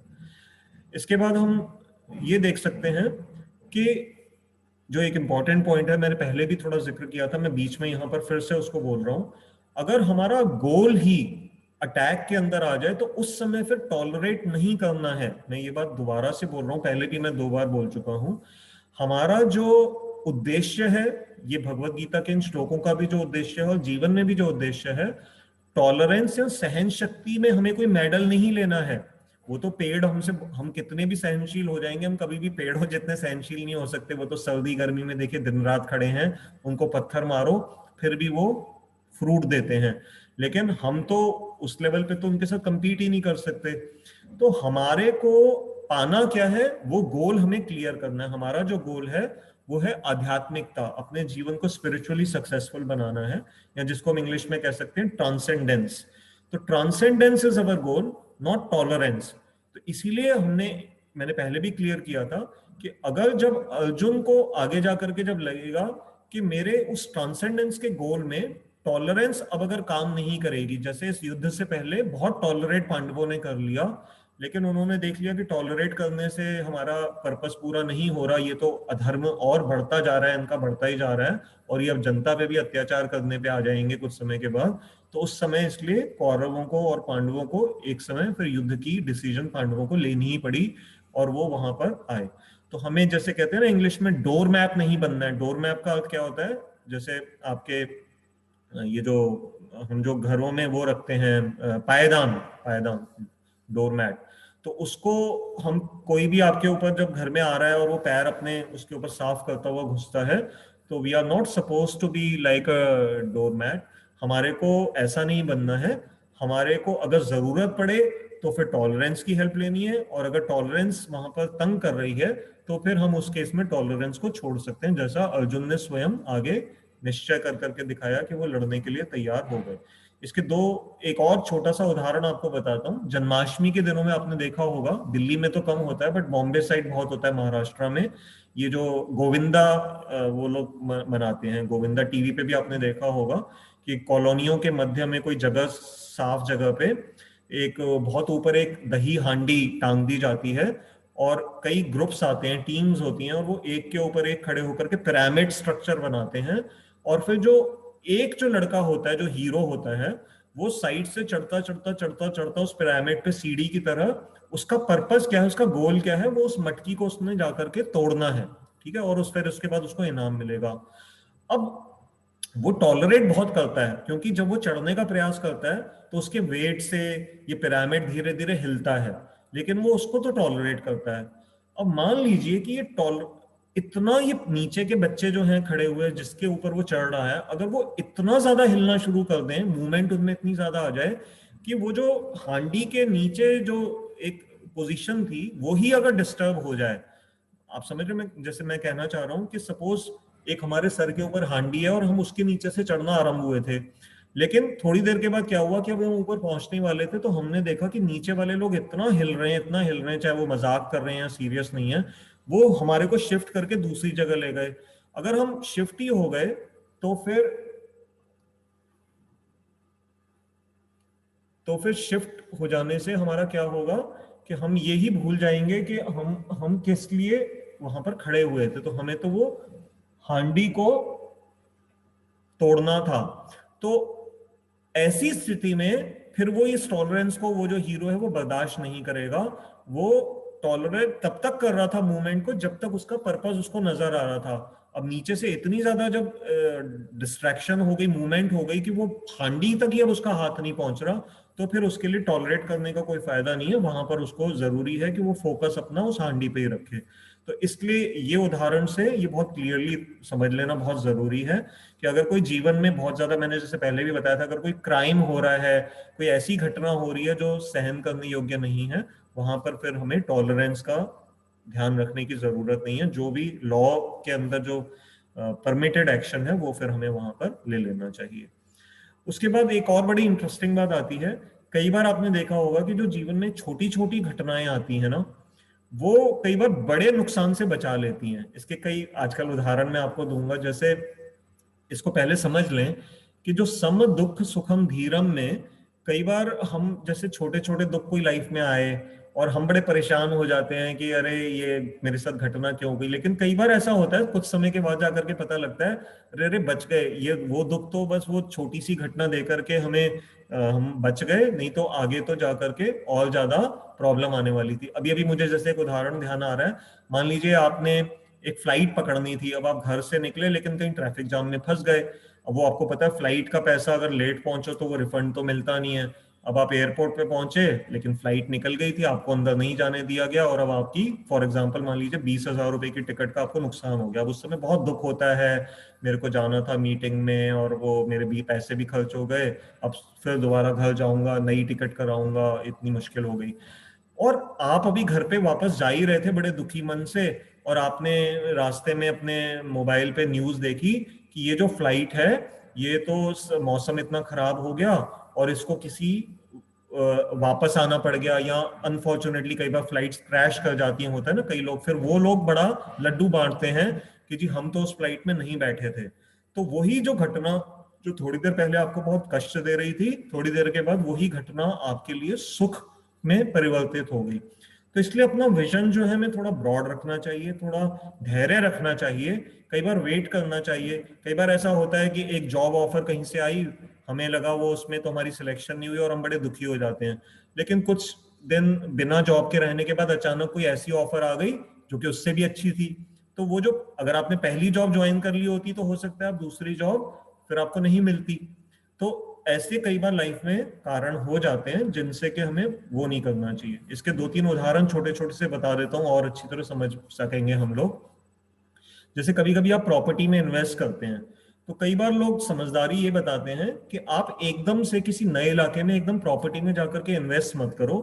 इसके बाद हम ये देख सकते हैं कि जो एक इंपॉर्टेंट पॉइंट है, मैंने पहले भी थोड़ा जिक्र किया था, मैं बीच में यहाँ पर फिर से उसको बोल रहा हूं, अगर हमारा गोल ही अटैक के अंदर आ जाए तो उस समय फिर टॉलरेट नहीं करना है। मैं ये बात दोबारा से बोल रहा हूं, पहले भी मैं 2 बार बोल चुका हूं। हमारा जो उद्देश्य है, ये भगवत गीता के इन श्लोकों का भी जो उद्देश्य है और जीवन में भी जो उद्देश्य है, टॉलरेंस या सहन शक्ति में हमें कोई मेडल नहीं लेना है। वो तो पेड़ हमसे, हम कितने भी सहनशील हो जाएंगे, हम कभी भी पेड़ों जितने सहनशील नहीं हो सकते। वो तो सर्दी गर्मी में देखिए दिन रात खड़े हैं, उनको पत्थर मारो फिर भी वो फ्रूट देते हैं, लेकिन हम तो उस लेवल पे तो उनके साथ कंपीट ही नहीं कर सकते। तो हमारे को पाना क्या है, वो गोल हमें क्लियर करना है। हमारा जो गोल है वो है आध्यात्मिकता, अपने जीवन को स्पिरिचुअली सक्सेसफुल बनाना है, या जिसको हम इंग्लिश में कह सकते हैं ट्रांसेंडेंस। तो transcendence is our goal, not tolerance. तो इसीलिए मैंने पहले भी क्लियर किया था कि अगर जब अर्जुन को आगे जाकर के जब लगेगा कि मेरे उस ट्रांसेंडेंस के गोल में टॉलरेंस अब अगर काम नहीं करेगी, जैसे इस युद्ध से पहले बहुत टॉलरेट पांडवों ने कर लिया, लेकिन उन्होंने देख लिया कि टॉलरेट करने से हमारा पर्पस पूरा नहीं हो रहा, ये तो अधर्म और बढ़ता जा रहा है, इनका बढ़ता ही जा रहा है, और ये अब जनता पे भी अत्याचार करने पे आ जाएंगे कुछ समय के बाद। तो उस समय इसलिए कौरवों को और पांडवों को एक समय फिर युद्ध की डिसीजन पांडवों को लेनी ही पड़ी, और वो वहां पर आए। तो हमें जैसे कहते हैं ना इंग्लिश में, डोर मैप नहीं बनना है। डोर मैप का अर्थ क्या होता है, जैसे आपके ये जो हम जो घरों में वो रखते हैं पायदान, पायदान डोर मैट, तो उसको हम, कोई भी आपके ऊपर जब घर में आ रहा है और वो पैर अपने उसके ऊपर साफ करता हुआ घुसता है, तो we are not suppose to be like a door mat. हमारे को ऐसा नहीं बनना है। हमारे को अगर जरूरत पड़े तो फिर टॉलरेंस की हेल्प लेनी है, और अगर टॉलरेंस वहां पर तंग कर रही है तो फिर हम उस केस में टॉलरेंस को छोड़ सकते हैं, जैसा अर्जुन ने स्वयं आगे निश्चय कर करके दिखाया कि वो लड़ने के लिए तैयार हो गए। इसके एक और छोटा सा उदाहरण आपको बताता हूँ। जन्माष्टमी के दिनों में आपने देखा होगा, दिल्ली में तो कम होता है बट बॉम्बे साइड बहुत होता है, महाराष्ट्र में, ये जो गोविंदा वो लोग मनाते हैं। गोविंदा टीवी पे भी आपने देखा होगा कि कॉलोनियों के मध्य में कोई जगह, साफ जगह पे एक बहुत ऊपर एक दही हांडी टांग दी जाती है, और कई ग्रुप्स आते हैं, टीम्स होती हैं, और वो एक के ऊपर एक खड़े होकर के पिरामिड स्ट्रक्चर बनाते हैं। और फिर जो लड़का होता है, जो हीरो होता है, वो साइड से चढ़ता चढ़ता चढ़ता चढ़ता उस पिरामिड पे सीढ़ी की तरह, उसका पर्पस क्या है, उसका गोल क्या है, वो उस मटकी को उसने जाकर के तोड़ना है, ठीक है, और फिर उसके बाद उसको इनाम मिलेगा। अब वो टॉलरेट बहुत करता है, क्योंकि जब वो चढ़ने का प्रयास करता है तो उसके वेट से ये पिरामिड धीरे धीरे हिलता है, लेकिन वो उसको तो टॉलरेट करता है। अब मान लीजिए कि इतना ये नीचे के बच्चे जो हैं खड़े हुए, जिसके ऊपर वो चढ़ रहा है, अगर वो इतना ज्यादा हिलना शुरू कर दें, मूवमेंट उनमें इतनी ज्यादा आ जाए कि वो जो हांडी के नीचे जो एक पोजीशन थी वो ही अगर डिस्टर्ब हो जाए, आप समझ रहे हैं जैसे मैं कहना चाह रहा हूं कि सपोज एक हमारे सर के ऊपर हांडी है और हम उसके नीचे से चढ़ना आरंभ हुए थे, लेकिन थोड़ी देर के बाद क्या हुआ कि वो ऊपर पहुंचने वाले थे तो हमने देखा कि नीचे वाले लोग इतना हिल रहे हैं, इतना हिल रहे हैं, चाहे वो मजाक कर रहे हैं या सीरियस नहीं है, वो हमारे को शिफ्ट करके दूसरी जगह ले गए। अगर हम शिफ्ट ही हो गए तो फिर शिफ्ट हो जाने से हमारा क्या होगा कि हम यही भूल जाएंगे कि हम किस लिए वहां पर खड़े हुए थे। तो हमें तो वो हांडी को तोड़ना था। तो ऐसी स्थिति में फिर वो इस टॉलरेंस को, वो जो हीरो है वो बर्दाश्त नहीं करेगा। वो टॉलरेट तब तक कर रहा था मूवमेंट को जब तक उसका पर्पस उसको नजर आ रहा था। अब नीचे से इतनी ज्यादा जब डिस्ट्रैक्शन हो गई, मूवमेंट हो गई कि वो हांडी तक ही अब उसका हाथ नहीं पहुंच रहा, तो फिर उसके लिए टॉलरेट करने का कोई फायदा नहीं है, वहां पर उसको जरूरी है कि वो फोकस अपना उस हांडी पे ही रखे। तो इसलिए ये उदाहरण से ये बहुत क्लियरली समझ लेना बहुत जरूरी है कि अगर कोई जीवन में बहुत ज्यादा, मैंने जैसे पहले भी बताया था, अगर कोई क्राइम हो रहा है, कोई ऐसी घटना हो रही है जो सहन करने योग्य नहीं है, वहां पर फिर हमें टॉलरेंस का ध्यान रखने की जरूरत नहीं है। जो भी लॉ के अंदर जो परमिटेड एक्शन है वो फिर हमें वहां पर ले लेना चाहिए। उसके बाद एक और बड़ी इंटरेस्टिंग बात आती है, कई बार आपने देखा होगा कि जो जीवन में छोटी छोटी घटनाएं आती हैं ना, वो कई बार बड़े नुकसान से बचा लेती हैं। इसके कई आजकल उदाहरण मैं आपको दूंगा। जैसे इसको पहले समझ लें कि जो सम दुख सुखम धीरम में कई बार हम जैसे छोटे छोटे दुख कोई लाइफ में आए और हम बड़े परेशान हो जाते हैं कि अरे ये मेरे साथ घटना क्यों हो गई, लेकिन कई बार ऐसा होता है कुछ समय के बाद जाकर के पता लगता है अरे अरे बच गए, ये वो दुख तो बस वो छोटी सी घटना दे करके हमें हम बच गए, नहीं तो आगे तो जा करके और ज्यादा प्रॉब्लम आने वाली थी। अभी अभी मुझे जैसे एक उदाहरण ध्यान आ रहा है, मान लीजिए आपने एक फ्लाइट पकड़नी थी, अब आप घर से निकले लेकिन कहीं ट्रैफिक जाम में फंस गए। अब वो आपको पता है फ्लाइट का पैसा अगर लेट पहुंचो तो वो रिफंड तो मिलता नहीं है। अब आप एयरपोर्ट पे पहुंचे लेकिन फ्लाइट निकल गई थी, आपको अंदर नहीं जाने दिया गया, और अब आपकी फॉर एग्जांपल मान लीजिए 20,000 रुपए की टिकट का आपको नुकसान हो गया। अब उस समय बहुत दुख होता है, मेरे को जाना था मीटिंग में और वो मेरे भी पैसे भी खर्च हो गए, अब फिर दोबारा घर जाऊंगा, नई टिकट कराऊंगा, इतनी मुश्किल हो गई। और आप अभी घर पे वापस जा ही रहे थे बड़े दुखी मन से, और आपने रास्ते में अपने मोबाइल पे न्यूज देखी कि ये जो फ्लाइट है ये तो मौसम इतना खराब हो गया और इसको किसी वापस आना पड़ गया, या अनफॉर्चुनेटली कई बार फ्लाइट्स क्रैश कर जाती हैं, होता है ना कई लोग, फिर वो लोग बड़ा लड्डू बांटते हैं कि जी हम तो उस फ्लाइट में नहीं बैठे थे। तो वही जो घटना जो थोड़ी देर पहले आपको बहुत कष्ट दे रही थी, थोड़ी देर के बाद वही घटना आपके लिए सुख में परिवर्तित हो गई। तो इसलिए अपना विजन जो है हमें थोड़ा ब्रॉड रखना चाहिए, थोड़ा धैर्य रखना चाहिए, कई बार वेट करना चाहिए। कई बार ऐसा होता है कि एक जॉब ऑफर कहीं से आई, हमें लगा वो उसमें तो हमारी सिलेक्शन नहीं हुई और हम बड़े दुखी हो जाते हैं, लेकिन कुछ दिन बिना जॉब के रहने के बाद अचानक कोई ऐसी ऑफर आ गई जो कि उससे भी अच्छी थी। तो वो जो अगर आपने पहली जॉब ज्वाइन कर ली होती तो हो सकता है आप दूसरी जॉब फिर आपको नहीं मिलती। तो ऐसे कई बार लाइफ में कारण हो जाते हैं जिनसे कि हमें वो नहीं करना चाहिए। इसके दो तीन उदाहरण छोटे छोटे से बता देता हूँ और अच्छी तरह समझ सकेंगे हम लोग। जैसे कभी कभी आप प्रॉपर्टी में इन्वेस्ट करते हैं, तो कई बार लोग समझदारी ये बताते हैं कि आप एकदम से किसी नए इलाके में एकदम प्रॉपर्टी में जाकर के इन्वेस्ट मत करो,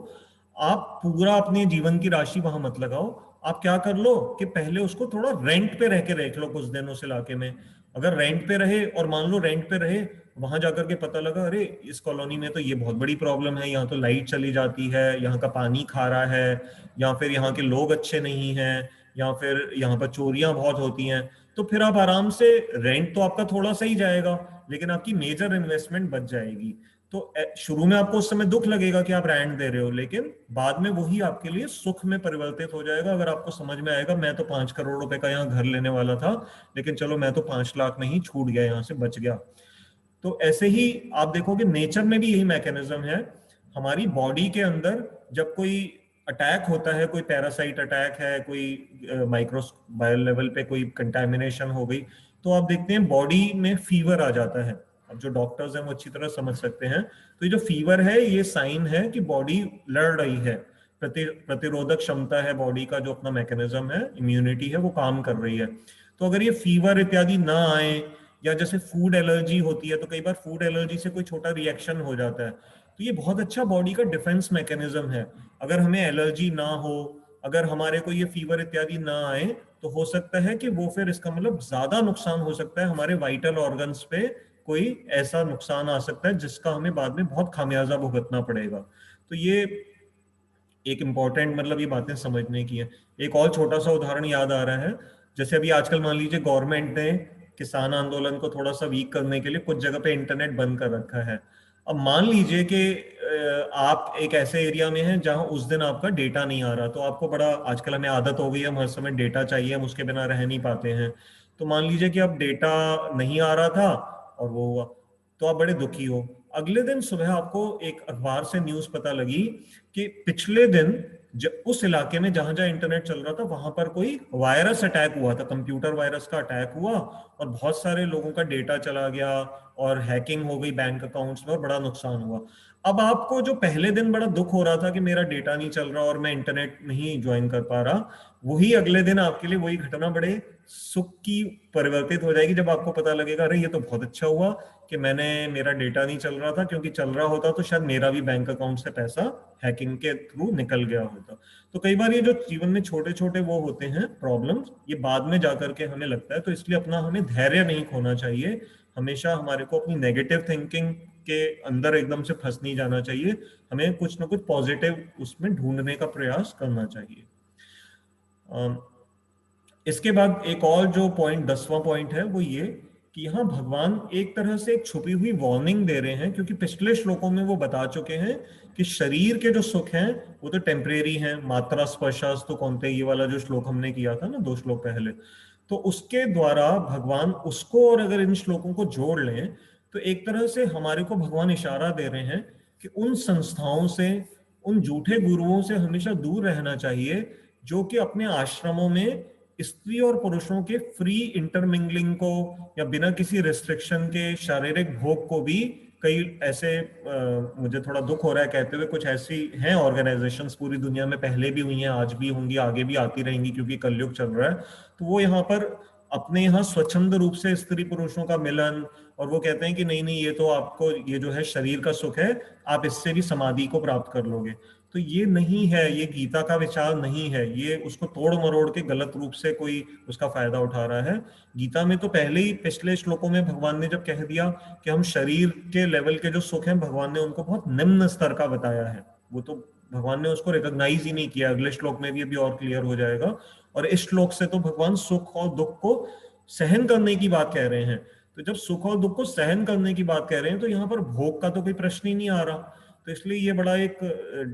आप पूरा अपने जीवन की राशि वहां मत लगाओ। आप क्या कर लो कि पहले उसको थोड़ा रेंट पे रह के देख लो कुछ दिन उस इलाके में। अगर रेंट पे रहे और मान लो रेंट पे रहे, वहां जाकर के पता लगा अरे इस कॉलोनी में तो ये बहुत बड़ी प्रॉब्लम है, यहाँ तो लाइट चली जाती है, यहाँ का पानी खारा है, या फिर यहाँ के लोग अच्छे नहीं हैं, या फिर यहाँ पर चोरियां बहुत होती हैं, तो फिर आप आराम से, रेंट तो आपका थोड़ा सा ही जाएगा लेकिन आपकी मेजर इन्वेस्टमेंट बच जाएगी। तो शुरू में आपको उस समय दुख लगेगा कि आप रेंट दे रहे हो, लेकिन बाद में वही आपके लिए सुख में परिवर्तित हो जाएगा। अगर आपको समझ में आएगा मैं तो 5 करोड़ रुपए का यहाँ घर लेने वाला था, लेकिन चलो मैं तो 5 लाख में ही छूट गया, यहाँ से बच गया। तो ऐसे ही आप देखोगे नेचर में भी यही मैकेनिज्म है। हमारी बॉडी के अंदर जब कोई अटैक होता है, कोई पैरासाइट अटैक है, कोई माइक्रोबायल लेवल पे कोई कंटेमिनेशन हो गई, तो आप देखते हैं बॉडी में फीवर आ जाता है। अब जो डॉक्टर्स हैं वो अच्छी तरह समझ सकते हैं, तो ये जो फीवर है ये साइन है कि बॉडी लड़ रही है, प्रतिरोधक क्षमता है बॉडी का, जो अपना मैकेनिज्म है, इम्यूनिटी है, वो काम कर रही है। तो अगर ये फीवर इत्यादि ना आए, या जैसे फूड एलर्जी होती है, तो कई बार फूड एलर्जी से कोई छोटा रिएक्शन हो जाता है, तो ये बहुत अच्छा बॉडी का डिफेंस मैकेनिज्म है। अगर हमें एलर्जी ना हो, अगर हमारे को ये फीवर इत्यादि ना आए, तो हो सकता है कि वो फिर इसका मतलब ज्यादा नुकसान हो सकता है हमारे वाइटल ऑर्गन्स पे, कोई ऐसा नुकसान आ सकता है जिसका हमें बाद में बहुत खामियाजा भुगतना पड़ेगा। तो ये एक इम्पॉर्टेंट मतलब ये बातें समझने की है। एक और छोटा सा उदाहरण याद आ रहा है, जैसे अभी आजकल मान लीजिए गवर्नमेंट ने किसान आंदोलन को थोड़ा सा वीक करने के लिए कुछ जगह पे इंटरनेट बंद कर रखा है। अब मान लीजिए कि आप एक ऐसे एरिया में हैं जहां उस दिन आपका डेटा नहीं आ रहा, तो आपको बड़ा, आजकल हमें आदत हो गई है, हम हर समय डेटा चाहिए, हम उसके बिना रह नहीं पाते हैं। तो मान लीजिए कि अब डेटा नहीं आ रहा था और वो हुआ, तो आप बड़े दुखी हो। अगले दिन सुबह आपको एक अखबार से न्यूज पता लगी कि पिछले दिन जब उस इलाके में जहां जहां इंटरनेट चल रहा था वहां पर कोई वायरस अटैक हुआ था, कंप्यूटर वायरस का अटैक हुआ, और बहुत सारे लोगों का डेटा चला गया और हैकिंग हो गई बैंक अकाउंट्स में और बड़ा नुकसान हुआ। अब आपको जो पहले दिन बड़ा दुख हो रहा था कि मेरा डेटा नहीं चल रहा और मैं इंटरनेट नहीं ज्वाइन कर पा रहा, वही अगले दिन आपके लिए वही घटना बड़े सुख की परिवर्तित हो जाएगी, जब आपको पता लगेगा अरे ये तो बहुत अच्छा हुआ कि मेरा डेटा नहीं चल रहा था, क्योंकि चल रहा होता तो शायद मेरा भी बैंक अकाउंट से पैसा हैकिंग के थ्रू निकल गया होता। तो कई बार ये जो जीवन में छोटे छोटे वो होते हैं प्रॉब्लम्स, ये बाद में जाकर के हमें लगता है, तो इसलिए अपना हमें धैर्य नहीं खोना चाहिए। हमेशा हमारे को अपनी नेगेटिव थिंकिंग के अंदर एकदम से फंस नहीं जाना चाहिए, हमें कुछ ना कुछ पॉजिटिव उसमें ढूंढने का प्रयास करना चाहिए। इसके बाद एक और जो पॉइंट, 10वां पॉइंट है वो ये कि यहाँ भगवान एक तरह से एक छुपी हुई वार्निंग दे रहे हैं, क्योंकि पिछले श्लोकों में वो बता चुके हैं कि शरीर के जो सुख हैं वो तो टेम्परेरी हैं, मात्रा स्पर्शास्तु कौन्ते, ये वाला जो श्लोक हमने किया था ना 2 श्लोक पहले, तो उसके द्वारा भगवान उसको, और अगर इन श्लोकों को जोड़ लें तो एक तरह से हमारे को भगवान इशारा दे रहे हैं कि उन संस्थाओं से, उन झूठे गुरुओं से हमेशा दूर रहना चाहिए जो कि अपने आश्रमों में स्त्री और पुरुषों के फ्री इंटरमिंगलिंग को या बिना किसी रिस्ट्रिक्शन के शारीरिक भोग को भी, कई ऐसे मुझे थोड़ा दुख हो रहा है कहते हुए, कुछ ऐसी हैं ऑर्गेनाइजेशंस पूरी दुनिया में, पहले भी हुई हैं, आज भी होंगी, आगे भी आती रहेंगी क्योंकि कलयुग चल रहा है, तो वो यहाँ पर अपने यहाँ स्वच्छंद रूप से स्त्री पुरुषों का मिलन, और वो कहते हैं कि नहीं नहीं ये तो आपको, ये जो है शरीर का सुख है, आप इससे भी समाधि को प्राप्त कर लोगे। तो ये नहीं है, ये गीता का विचार नहीं है, ये उसको तोड़ मरोड़ के गलत रूप से कोई उसका फायदा उठा रहा है। गीता में तो पहले ही पिछले श्लोकों में भगवान ने जब कह दिया कि हम शरीर के लेवल के जो सुख हैं, भगवान ने उनको बहुत निम्न स्तर का बताया है, वो तो भगवान ने उसको रिकॉग्नाइज ही नहीं किया। अगले श्लोक में भी अभी और क्लियर हो जाएगा। और इस श्लोक से तो भगवान सुख और दुख को सहन करने की बात कह रहे हैं। तो जब सुख और दुख को सहन करने की बात कह रहे हैं तो यहाँ पर भोग का तो कोई प्रश्न ही नहीं आ रहा। तो इसलिए ये बड़ा एक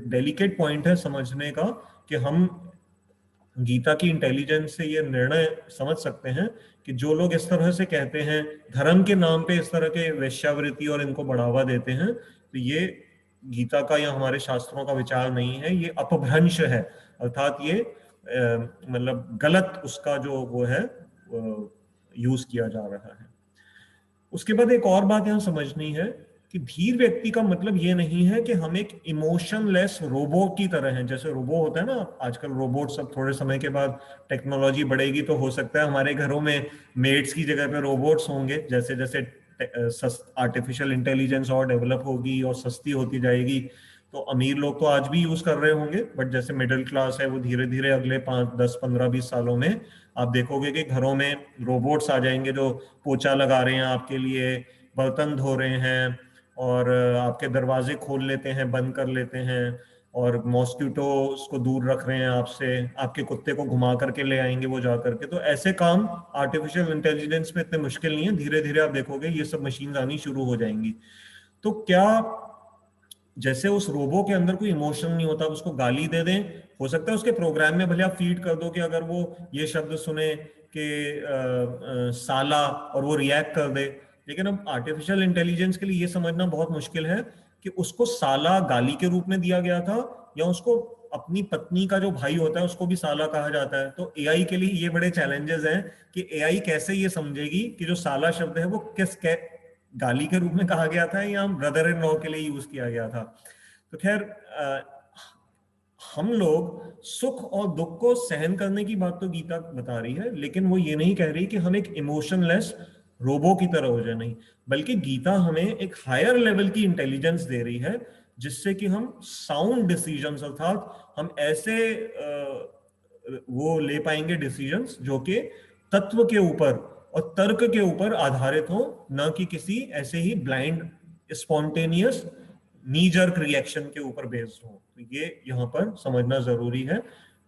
डेलिकेट पॉइंट है समझने का कि हम गीता की इंटेलिजेंस से ये निर्णय समझ सकते हैं कि जो लोग इस तरह से कहते हैं, धर्म के नाम पे इस तरह के वेश्यावृत्ति और इनको बढ़ावा देते हैं, तो ये गीता का या हमारे शास्त्रों का विचार नहीं है, ये अपभ्रंश है, अर्थात ये मतलब गलत उसका जो वो है यूज किया जा रहा है। उसके बाद एक और बात यहां समझनी है कि धीर व्यक्ति का मतलब ये नहीं है कि हम एक इमोशनलेस रोबो की तरह हैं। जैसे रोबो होता है ना, आजकल रोबोट सब, थोड़े समय के बाद टेक्नोलॉजी बढ़ेगी तो हो सकता है हमारे घरों में मेड्स की जगह पे रोबोट्स होंगे। जैसे जैसे आर्टिफिशियल इंटेलिजेंस और डेवलप होगी और सस्ती होती जाएगी, तो अमीर लोग तो आज भी यूज कर रहे होंगे, बट जैसे मिडिल क्लास है वो धीरे धीरे अगले 5, 10, 15, 20 सालों में आप देखोगे कि घरों में रोबोट्स आ जाएंगे जो पोछा लगा रहे हैं आपके लिए, बर्तन धो रहे हैं, और आपके दरवाजे खोल लेते हैं, बंद कर लेते हैं, और मॉस्किटो को दूर रख रहे हैं आपसे, आपके कुत्ते को घुमा करके ले आएंगे वो जा करके। तो ऐसे काम आर्टिफिशियल इंटेलिजेंस में इतने मुश्किल नहीं है, धीरे धीरे आप देखोगे ये सब मशीन आनी शुरू हो जाएंगी। तो क्या जैसे उस रोबो के अंदर कोई इमोशन नहीं होता, उसको गाली दे दें, हो सकता है उसके प्रोग्राम में भले आप फीड कर दो कि अगर वो ये शब्द सुने कि साला, और वो रिएक्ट कर दे, लेकिन अब आर्टिफिशियल इंटेलिजेंस के लिए ये समझना बहुत मुश्किल है कि उसको साला गाली के रूप में दिया गया था या उसको अपनी पत्नी का जो भाई होता है उसको भी साला कहा जाता है। तो एआई के लिए ये बड़े चैलेंजेस हैं कि एआई कैसे ये समझेगी कि जो साला शब्द है वो गाली के रूप में कहा गया था या ब्रदर इन लॉ के लिए यूज किया गया था। तो खैर हम लोग सुख और दुख को सहन करने की बात तो गीता बता रही है, लेकिन वो ये नहीं कह रही कि हम एक इमोशनलेस रोबो की तरह हो जाए, नहीं, बल्कि गीता हमें एक हायर लेवल की इंटेलिजेंस दे रही है जिससे कि हम साउंड डिसीजंस, अर्थात हम ऐसे वो ले पाएंगे डिसीजंस जो कि तत्व के ऊपर और तर्क के ऊपर आधारित हो, न कि किसी ऐसे ही blind spontaneous knee jerk reaction के ऊपर बेस्ड हो। तो ये यहाँ पर समझना जरूरी है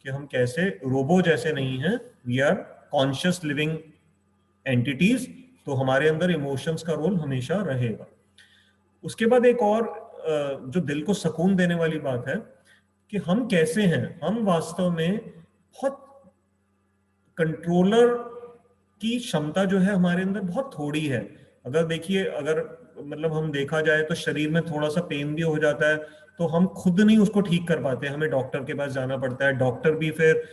कि हम कैसे रोबो जैसे नहीं हैं, we are conscious living entities, तो हमारे अंदर इमोशंस का रोल हमेशा रहेगा। उसके बाद एक और जो दिल को सुकून देने वाली बात है कि हम कैसे हैं, हम वास्तव में बहुत कंट्रोलर की क्षमता जो है हमारे अंदर बहुत थोड़ी है। अगर देखिए, अगर मतलब हम देखा जाए तो शरीर में थोड़ा सा पेन भी हो जाता है तो हम खुद नहीं उसको ठीक कर पाते, हमें डॉक्टर के पास जाना पड़ता है। डॉक्टर भी फिर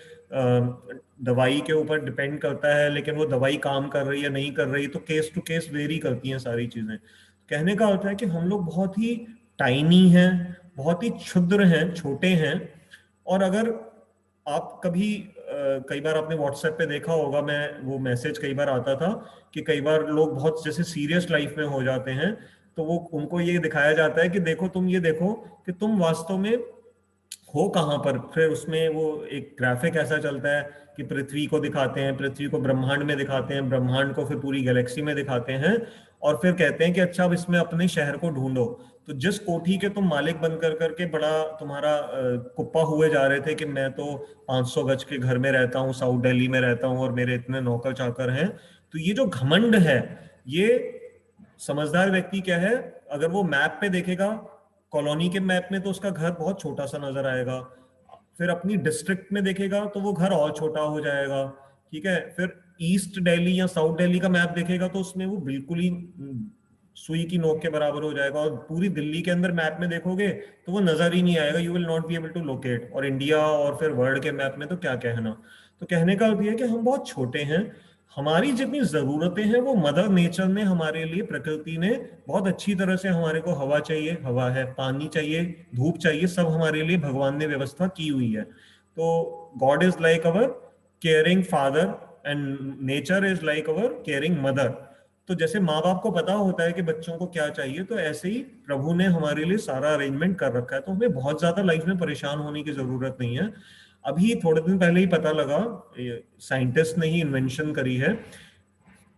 दवाई के ऊपर डिपेंड करता है, लेकिन वो दवाई काम कर रही है नहीं कर रही, तो केस टू केस वेरी करती हैं सारी चीजें। कहने का अर्थ है कि हम लोग बहुत ही टाइनी हैं, बहुत ही क्षुद्र हैं, छोटे हैं। और अगर आप कभी कई बार आपने व्हाट्सएप पे देखा होगा, मैं वो मैसेज कई बार आता था कि कई बार लोग बहुत जैसे सीरियस लाइफ में हो जाते हैं, तो वो उनको ये दिखाया जाता है कि देखो तुम ये देखो कि तुम वास्तव में हो कहाँ पर। फिर उसमें वो एक ग्राफिक ऐसा चलता है कि पृथ्वी को दिखाते हैं, पृथ्वी को ब्रह्मांड में दिखाते हैं, ब्रह्मांड को फिर पूरी गैलेक्सी में दिखाते हैं, और फिर कहते हैं कि अच्छा अब इसमें अपने शहर को ढूंढो। तो जिस कोठी के तुम मालिक बन कर करके बड़ा तुम्हारा कुप्पा हुए जा रहे थे कि मैं तो 500 गज के घर में रहता हूँ, साउथ दिल्ली में रहता हूँ और मेरे इतने नौकर चाकर हैं, तो ये जो घमंड है, ये समझदार व्यक्ति क्या है, अगर वो मैप पे देखेगा, कॉलोनी के मैप में तो उसका घर बहुत छोटा सा नजर आएगा, फिर अपनी डिस्ट्रिक्ट में देखेगा तो वो घर और छोटा हो जाएगा, ठीक है। फिर ईस्ट दिल्ली या साउथ दिल्ली का मैप देखेगा तो उसमें वो बिल्कुल ही सुई की नोक के बराबर हो जाएगा, और पूरी दिल्ली के अंदर मैप में देखोगे तो वो नजर ही नहीं आएगा, you will not be able to locate. और इंडिया और फिर वर्ल्ड के मैप में तो क्या कहना। तो कहने का अर्थ यह है कि हम बहुत छोटे हैं, हमारी जितनी जरूरतें हैं वो मदर नेचर ने हमारे लिए, प्रकृति ने बहुत अच्छी तरह से, हमारे को हवा चाहिए, हवा है, पानी चाहिए, धूप चाहिए, सब हमारे लिए भगवान ने व्यवस्था की हुई है। तो God is like our caring father and nature is like our caring mother. तो जैसे माँ बाप को पता होता है कि बच्चों को क्या चाहिए, तो ऐसे ही प्रभु ने हमारे लिए सारा अरेंजमेंट कर रखा है, तो हमें बहुत ज्यादा लाइफ में परेशान होने की जरूरत नहीं है। अभी थोड़े दिन पहले ही पता लगा, साइंटिस्ट ने ही इन्वेंशन करी है,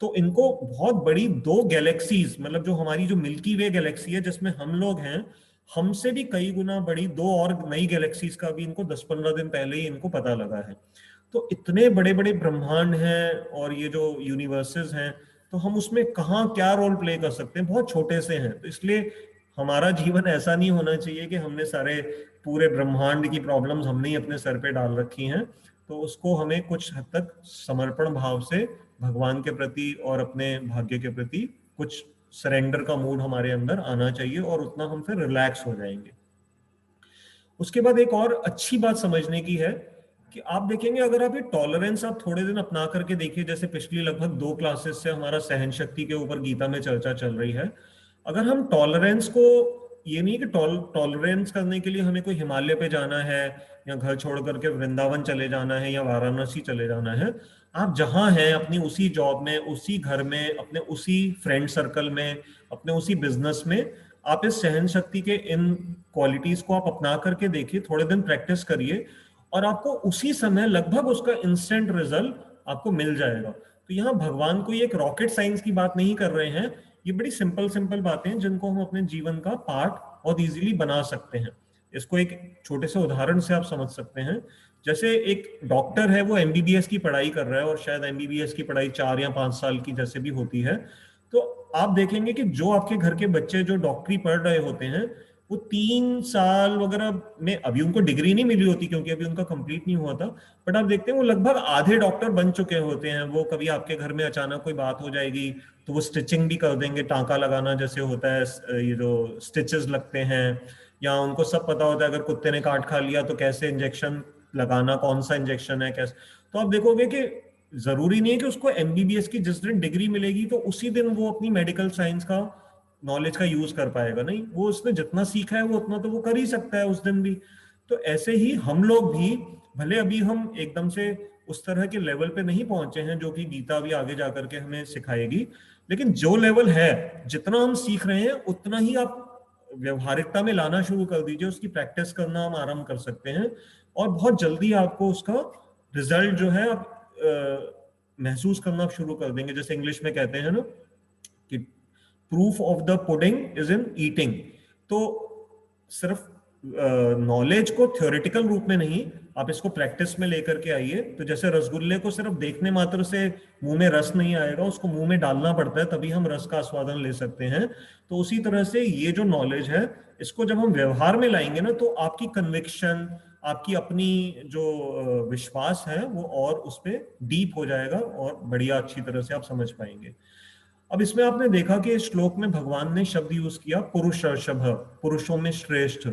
तो इनको बहुत बड़ी दो गैलेक्सीज, मतलब जो हमारी जो मिल्की वे गैलेक्सी है जिसमें हम लोग हैं, हमसे भी कई गुना बड़ी दो और नई गैलेक्सीज का भी इनको 10-15 दिन पहले ही इनको पता लगा है। तो इतने बड़े बड़े ब्रह्मांड हैं और ये जो यूनिवर्सेस हैं, तो हम उसमें कहाँ क्या रोल प्ले कर सकते हैं, बहुत छोटे से हैं। तो इसलिए हमारा जीवन ऐसा नहीं होना चाहिए कि हमने सारे पूरे ब्रह्मांड की प्रॉब्लम्स हमने ही अपने सर पे डाल रखी हैं। तो उसको हमें कुछ हद तक समर्पण भाव से भगवान के प्रति और अपने भाग्य के प्रति कुछ सरेंडर का मूड हमारे अंदर आना चाहिए, और उतना हम फिर रिलैक्स हो जाएंगे। उसके बाद एक और अच्छी बात समझने की है कि आप देखेंगे, अगर आप ये टॉलरेंस आप थोड़े दिन अपना करके देखिए, जैसे पिछली लगभग 2 क्लासेस से हमारा सहन शक्ति के ऊपर गीता में चर्चा चल रही है। अगर हम टॉलरेंस को, ये नहीं कि टॉलरेंस करने के लिए हमें कोई हिमालय पे जाना है या घर छोड़ करके वृंदावन चले जाना है या वाराणसी चले जाना है, आप जहां हैं अपनी उसी जॉब में, उसी घर में, अपने उसी फ्रेंड सर्कल में, अपने उसी बिजनेस में, आप इस सहन शक्ति के इन क्वालिटीज को आप अपना करके देखिए, थोड़े दिन प्रैक्टिस करिए, और आपको उसी समय लगभग उसका इंस्टेंट रिजल्ट आपको मिल जाएगा। तो यहाँ भगवान कोई एक रॉकेट साइंस की बात नहीं कर रहे हैं, ये बड़ी सिंपल सिंपल बातें हैं जिनको हम अपने जीवन का पार्ट बहुत इजीली बना सकते हैं। इसको एक छोटे से उदाहरण से आप समझ सकते हैं। जैसे एक डॉक्टर है, वो एमबीबीएस की पढ़ाई कर रहा है, और शायद एमबीबीएस की पढ़ाई 4 या 5 साल की जैसे भी होती है। तो आप देखेंगे कि जो आपके घर के बच्चे जो डॉक्टरी पढ़ रहे होते हैं, वो 3 साल वगैरह में, अभी उनको डिग्री नहीं मिली होती क्योंकि अभी उनका कंप्लीट नहीं हुआ था, बट आप देखते हैं वो लगभग आधे डॉक्टर बन चुके होते हैं। वो कभी आपके घर में अचानक कोई बात हो जाएगी तो वो स्टिचिंग भी कर देंगे, टांका लगाना जैसे होता है, ये जो स्टिचेस लगते हैं, या उनको सब पता होता है अगर कुत्ते ने काट खा लिया तो कैसे इंजेक्शन लगाना, कौन सा इंजेक्शन है, कैसे। तो आप देखोगे कि जरूरी नहीं है कि उसको एमबीबीएस की जिस दिन डिग्री मिलेगी तो उसी दिन वो अपनी मेडिकल साइंस का नॉलेज का यूज कर पाएगा, नहीं, वो उसने जितना सीखा है वो उतना तो वो कर ही सकता है उस दिन भी। तो ऐसे ही हम लोग भी, भले अभी हम एकदम से उस तरह के लेवल पे नहीं पहुंचे हैं जो कि गीता भी आगे जाकर के हमें सिखाएगी, लेकिन जो लेवल है, जितना हम सीख रहे हैं उतना ही आप व्यवहारिकता में लाना शुरू कर दीजिए, उसकी प्रैक्टिस करना हम आरंभ कर सकते हैं, और बहुत जल्दी आपको उसका रिजल्ट जो है आप महसूस करना शुरू कर देंगे। जैसे इंग्लिश में कहते हैं ना कि proof of the pudding is in eating. तो सिर्फ नॉलेज को थ्योरेटिकल रूप में नहीं, आप इसको प्रैक्टिस में लेकर के आइए। तो जैसे रसगुल्ले को सिर्फ देखने मात्र से मुंह में रस नहीं आएगा, उसको मुंह में डालना पड़ता है तभी हम रस का आस्वादन ले सकते हैं। तो उसी तरह से ये जो नॉलेज है, इसको जब हम व्यवहार में लाएंगे ना, तो आपकी कन्विक्शन, आपकी अपनी जो विश्वास है वो और उस पर डीप हो जाएगा और बढ़िया अच्छी तरह से आप समझ पाएंगे। अब इसमें आपने देखा कि इस श्लोक में भगवान ने शब्द यूज किया पुरुषर्षभ, पुरुषों में श्रेष्ठ।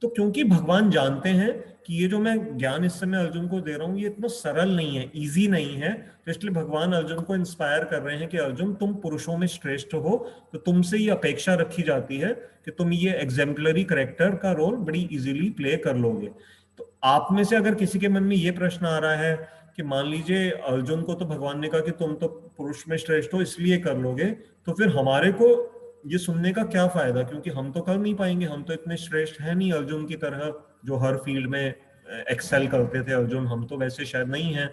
तो क्योंकि भगवान जानते हैं कि ये जो मैं ज्ञान इस समय अर्जुन को दे रहा हूं ये इतना सरल नहीं है, इजी नहीं है, तो इसलिए भगवान अर्जुन को इंस्पायर कर रहे हैं कि अर्जुन तुम पुरुषों में श्रेष्ठ हो, तो तुमसे ये अपेक्षा रखी जाती है कि तुम ये एग्जेम्पलरी करेक्टर का रोल बड़ी इजीली प्ले कर लोगे। तो आप में से अगर किसी के मन में ये प्रश्न आ रहा है कि मान लीजिए अर्जुन को तो भगवान ने कहा कि तुम तो पुरुष में श्रेष्ठ हो इसलिए कर लोगे, तो फिर हमारे को ये सुनने का क्या फायदा, क्योंकि हम तो कर नहीं पाएंगे, हम तो इतने श्रेष्ठ है नहीं अर्जुन की तरह जो हर फील्ड में एक्सेल करते थे अर्जुन, हम तो वैसे शायद नहीं है।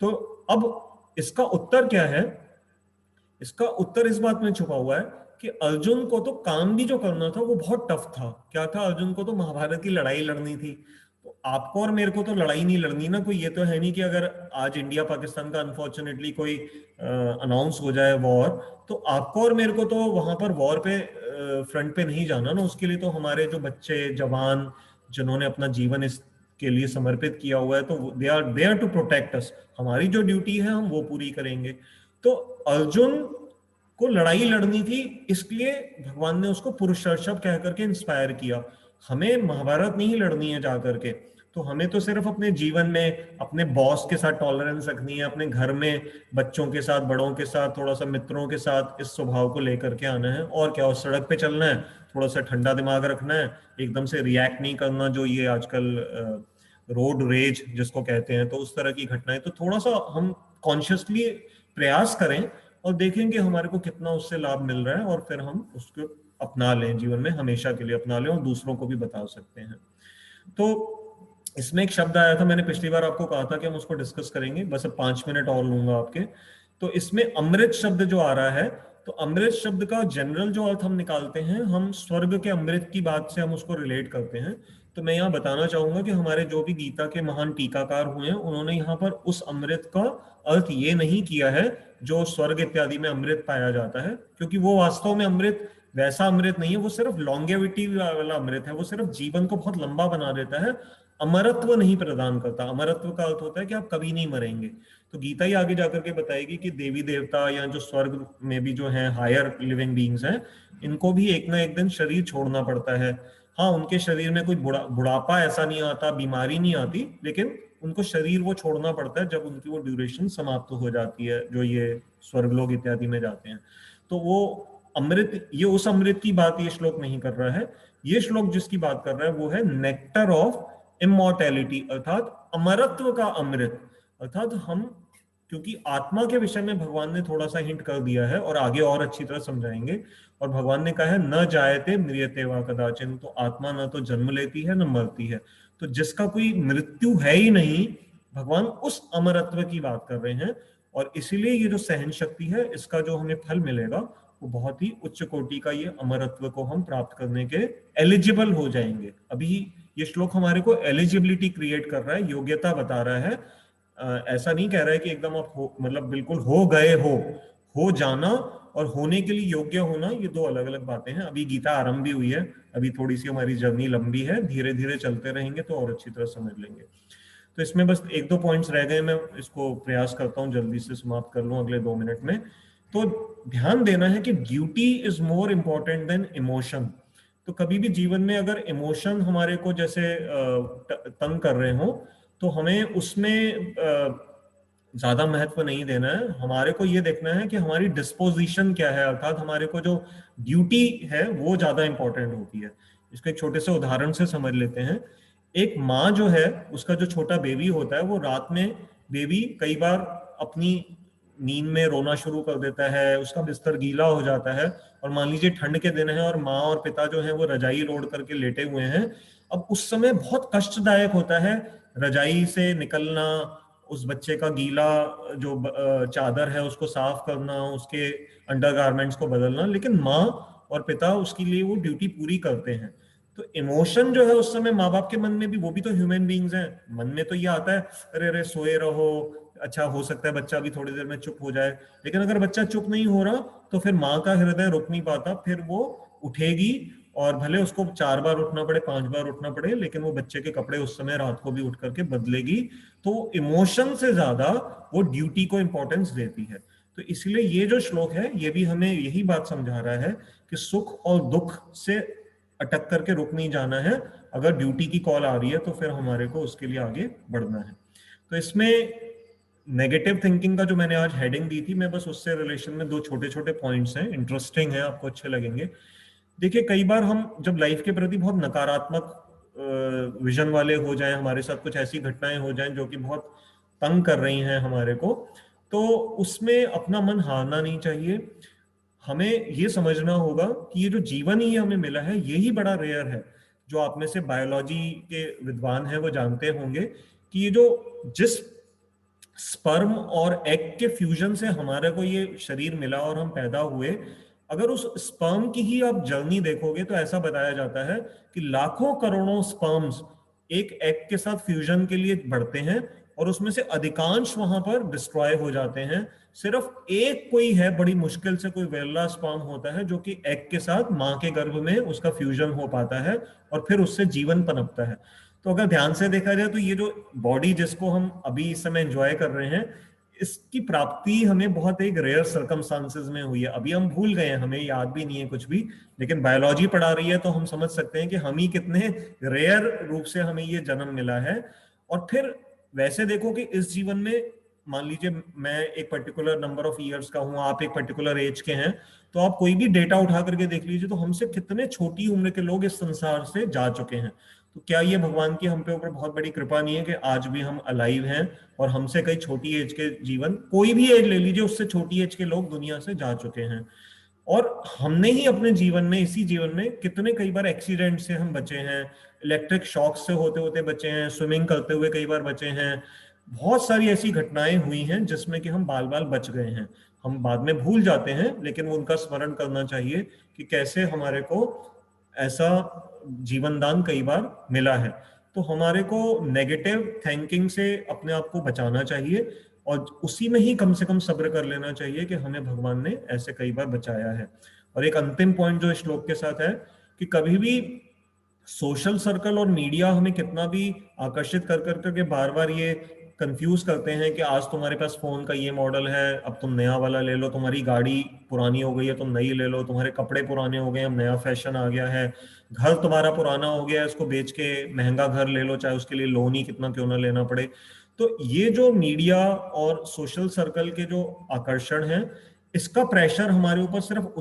तो अब इसका उत्तर क्या है? इसका उत्तर इस बात में छुपा हुआ है कि अर्जुन को तो काम भी जो करना था वो बहुत टफ था। क्या था? अर्जुन को तो महाभारत की लड़ाई लड़नी थी। तो आपको और मेरे को तो लड़ाई नहीं लड़नी ना, कोई ये तो है नहीं कि अगर आज इंडिया पाकिस्तान का अनफॉर्चुनेटली कोई अनाउंस हो जाए वॉर, तो आपको और मेरे को तो वहां पर वॉर पे फ्रंट पे नहीं जाना ना। उसके लिए तो हमारे जो बच्चे जवान जिन्होंने अपना जीवन इसके लिए समर्पित किया हुआ है, तो they are there to protect us. हमारी जो ड्यूटी है हम वो पूरी करेंगे। तो अर्जुन को लड़ाई लड़नी थी, इसलिए भगवान ने उसको पुरुषर्षभ कह करके इंस्पायर किया। हमें महाभारत नहीं लड़नी है जाकर के, तो हमें तो सिर्फ अपने जीवन में अपने बॉस के साथ टॉलरेंस रखनी है, अपने घर में बच्चों के साथ, बड़ों के साथ, थोड़ा सा मित्रों के साथ इस स्वभाव को लेकर के आना है। और क्या, उस सड़क पे चलना है, थोड़ा सा ठंडा दिमाग रखना है, एकदम से रिएक्ट नहीं करना जो ये आजकल रोड रेज जिसको कहते हैं, तो उस तरह की घटनाएं। तो थोड़ा सा हम कॉन्शियसली प्रयास करें और देखेंगे हमारे को कितना उससे लाभ मिल रहा है, और फिर हम उसको अपना लें, जीवन में हमेशा के लिए अपना लें और दूसरों को भी बता सकते हैं। तो इसमें एक शब्द आया था, मैंने पिछली बार आपको कहा था कि हम उसको डिस्कस करेंगे, बस अब 5 मिनट और लूंगा आपके। तो इसमें अमृत शब्द जो आ रहा है, तो अमृत शब्द का जनरल जो अर्थ हम निकालते हैं, हम स्वर्ग के अमृत की बात से हम उसको रिलेट करते हैं। तो मैं यहाँ बताना चाहूंगा कि हमारे जो भी गीता के महान टीकाकार हुए हैं, उन्होंने यहाँ पर उस अमृत का अर्थ ये नहीं किया है जो स्वर्ग इत्यादि में अमृत पाया जाता है, क्योंकि वो वास्तव में अमृत वैसा अमृत नहीं है, वो सिर्फ लॉन्गेविटी वाला अमृत है, वो सिर्फ जीवन को बहुत लंबा बना देता है, अमरत्व नहीं प्रदान करता। अमरत्व का अर्थ होता है कि आप कभी नहीं मरेंगे। तो गीता ही आगे जाकर के बताएगी कि देवी देवता या जो स्वर्ग में भी जो है हायर लिविंग बींग्स हैं, इनको भी एक ना एक दिन शरीर छोड़ना पड़ता है। हाँ, उनके शरीर में कोई बुढ़ापा ऐसा नहीं आता, बीमारी नहीं आती, लेकिन उनको शरीर वो छोड़ना पड़ता है जब उनकी वो ड्यूरेशन समाप्त हो जाती है, जो ये स्वर्गलोक इत्यादि में जाते हैं। तो वो अमृत, ये उस अमृत की बात ये श्लोक नहीं कर रहा है। ये श्लोक जिसकी बात कर रहा है वो है नेक्टर ऑफ इमॉर्टैलिटी, अर्थात अमरत्व का अमृत। अर्थात हम, क्योंकि आत्मा के विषय में भगवान ने थोड़ा सा हिंट कर दिया है और आगे और अच्छी तरह समझाएंगे। और भगवान ने कहा है न जायते म्रियते वा कदाचिन, तो आत्मा न तो जन्म लेती है न मरती है। तो जिसका कोई मृत्यु है ही नहीं, भगवान उस अमरत्व की बात कर रहे हैं। और इसीलिए ये जो सहन शक्ति है, इसका जो हमें फल मिलेगा वो बहुत ही उच्च कोटि का, ये अमरत्व को हम प्राप्त करने के एलिजिबल हो जाएंगे। अभी ये श्लोक हमारे को एलिजिबिलिटी क्रिएट कर रहा है, योग्यता बता रहा है। ऐसा नहीं कह रहा है कि एकदम आप मतलब बिल्कुल हो गए हो जाना और होने के लिए योग्य होना, ये दो अलग अलग बातें हैं। अभी गीता आरंभ भी हुई है, अभी थोड़ी सी हमारी जर्नी लंबी है, धीरे धीरे चलते रहेंगे तो और अच्छी तरह समझ लेंगे। तो इसमें बस 1-2 पॉइंट्स रह गए, मैं इसको प्रयास करता हूँ जल्दी से समाप्त कर लूँ अगले 2 मिनट में। तो ध्यान देना है कि duty is more important than emotion. तो कभी भी जीवन में अगर इमोशन हमारे को जैसे तंग कर रहे हो, तो हमें उसमें ज्यादा महत्व नहीं देना है। हमारे को ये देखना है कि हमारी डिस्पोजिशन क्या है, अर्थात हमारे को जो ड्यूटी है वो ज्यादा इंपॉर्टेंट होती है। इसको एक छोटे से उदाहरण से समझ लेते हैं। एक माँ जो है, उसका जो छोटा बेबी होता है, वो रात में बेबी कई बार अपनी नींद में रोना शुरू कर देता है, उसका बिस्तर गीला हो जाता है, और मान लीजिए ठंड के दिन है और माँ और पिता जो है वो रजाई ओढ़ करके लेटे हुए हैं। अब उस समय बहुत कष्टदायक होता है रजाई से निकलना, उस बच्चे का गीला जो चादर है उसको साफ करना, उसके अंडरगारमेंट्स को बदलना, लेकिन माँ और पिता उसके लिए वो ड्यूटी पूरी करते हैं। तो इमोशन जो है उस समय माँ बाप के मन में भी, वो भी तो ह्यूमन बीइंग्स हैं, मन में तो ये आता है अरे अरे सोए रहो, अच्छा हो सकता है बच्चा भी थोड़ी देर में चुप हो जाए। लेकिन अगर बच्चा चुप नहीं हो रहा तो फिर माँ का हृदय रुक नहीं पाता, फिर वो उठेगी और भले उसको 4 बार उठना पड़े, 5 बार उठना पड़े, लेकिन वो बच्चे के कपड़े उस समय रात को भी उठ करके बदलेगी। तो इमोशन से ज्यादा वो ड्यूटी को इंपॉर्टेंस देती है। तो इसलिए ये जो श्लोक है ये भी हमें यही बात समझा रहा है कि सुख और दुख से अटक करके रुक नहीं जाना है, अगर ड्यूटी की कॉल आ रही है तो फिर हमारे को उसके लिए आगे बढ़ना है। तो इसमें नेगेटिव थिंकिंग का जो मैंने आज हेडिंग दी थी, मैं बस उससे रिलेशन में दो छोटे छोटे पॉइंट्स हैं, इंटरेस्टिंग है, आपको अच्छे लगेंगे। देखिए, कई बार हम जब लाइफ के प्रति बहुत नकारात्मक विजन वाले हो जाएं, हमारे साथ कुछ ऐसी घटनाएं हो जाएं जो कि बहुत तंग कर रही हैं हमारे को, तो उसमें अपना मन हारना नहीं चाहिए। हमें ये समझना होगा कि ये जो जीवन ही हमें मिला है यही बड़ा रेयर है। जो आप में से बायोलॉजी के विद्वान हैं वो जानते होंगे कि ये जो जिस स्पर्म और एग के फ्यूजन से हमारे को ये शरीर मिला और हम पैदा हुए, अगर उस स्पर्म की ही आप जर्नी देखोगे तो ऐसा बताया जाता है कि लाखों करोड़ों स्पर्म्स एक एग के साथ फ्यूजन के लिए बढ़ते हैं और उसमें से अधिकांश वहां पर डिस्ट्रॉय हो जाते हैं। सिर्फ एक कोई है, बड़ी मुश्किल से कोई वेला स्पर्म होता है जो कि एग के साथ मां के गर्भ में उसका फ्यूजन हो पाता है और फिर उससे जीवन पनपता है। तो अगर ध्यान से देखा जाए तो ये जो बॉडी जिसको हम अभी इस समय एंजॉय कर रहे हैं, इसकी प्राप्ति हमें बहुत एक रेयर सर्कमस्टांसेस में हुई है। अभी हम भूल गए हैं, हमें याद भी नहीं है कुछ भी, लेकिन बायोलॉजी पढ़ा रही है तो हम समझ सकते हैं कि हम ही कितने रेयर रूप से हमें ये जन्म मिला है। और फिर वैसे देखो कि इस जीवन में, मान लीजिए मैं एक पर्टिकुलर नंबर ऑफ ईयर्स का हूं, आप एक पर्टिकुलर एज के हैं, तो आप कोई भी डेटा उठा करके देख लीजिए तो हमसे कितने छोटी उम्र के लोग इस संसार से जा चुके हैं। तो क्या ये भगवान की हम पे ऊपर बहुत बड़ी कृपा नहीं है कि आज भी हम अलाइव हैं और हमसे कई छोटी एज के जीवन, कोई भी एज ले लीजिए, उससे छोटी एज के लोग दुनिया से जा चुके हैं। और हमने ही अपने जीवन में, इसी जीवन में कितने कई बार एक्सीडेंट से हम बचे हैं, इलेक्ट्रिक शॉक से होते होते बचे हैं, स्विमिंग करते हुए कई बार बचे हैं। बहुत सारी ऐसी घटनाएं हुई हैं जिसमें कि हम बाल बाल बच गए हैं। हम बाद में भूल जाते हैं, लेकिन उनका स्मरण करना चाहिए कि कैसे हमारे को ऐसा जीवन दान कई बार मिला है। तो हमारे को नेगेटिव थिंकिंग से अपने आप को बचाना चाहिए और उसी में ही कम से कम सब्र कर लेना चाहिए कि हमें भगवान ने ऐसे कई बार बचाया है। और एक अंतिम पॉइंट जो इस श्लोक के साथ है कि कभी भी सोशल सर्कल और मीडिया हमें कितना भी आकर्षित कर करके बार बार ये कंफ्यूज करते हैं कि आज तुम्हारे पास फोन का ये मॉडल है, अब तुम नया वाला ले लो, तुम्हारी गाड़ी पुरानी हो गई है तुम नई ले लो, तुम्हारे कपड़े पुराने हो गए अब नया फैशन आ गया है, घर तुम्हारा पुराना हो गया है इसको बेच के महंगा घर ले लो, चाहे उसके लिए लोन ही कितना क्यों ना लेना पड़े। तो ये जो मीडिया और सोशल सर्कल के जो आकर्षण है, इसका प्रेशर हमारे ऊपर सिर्फ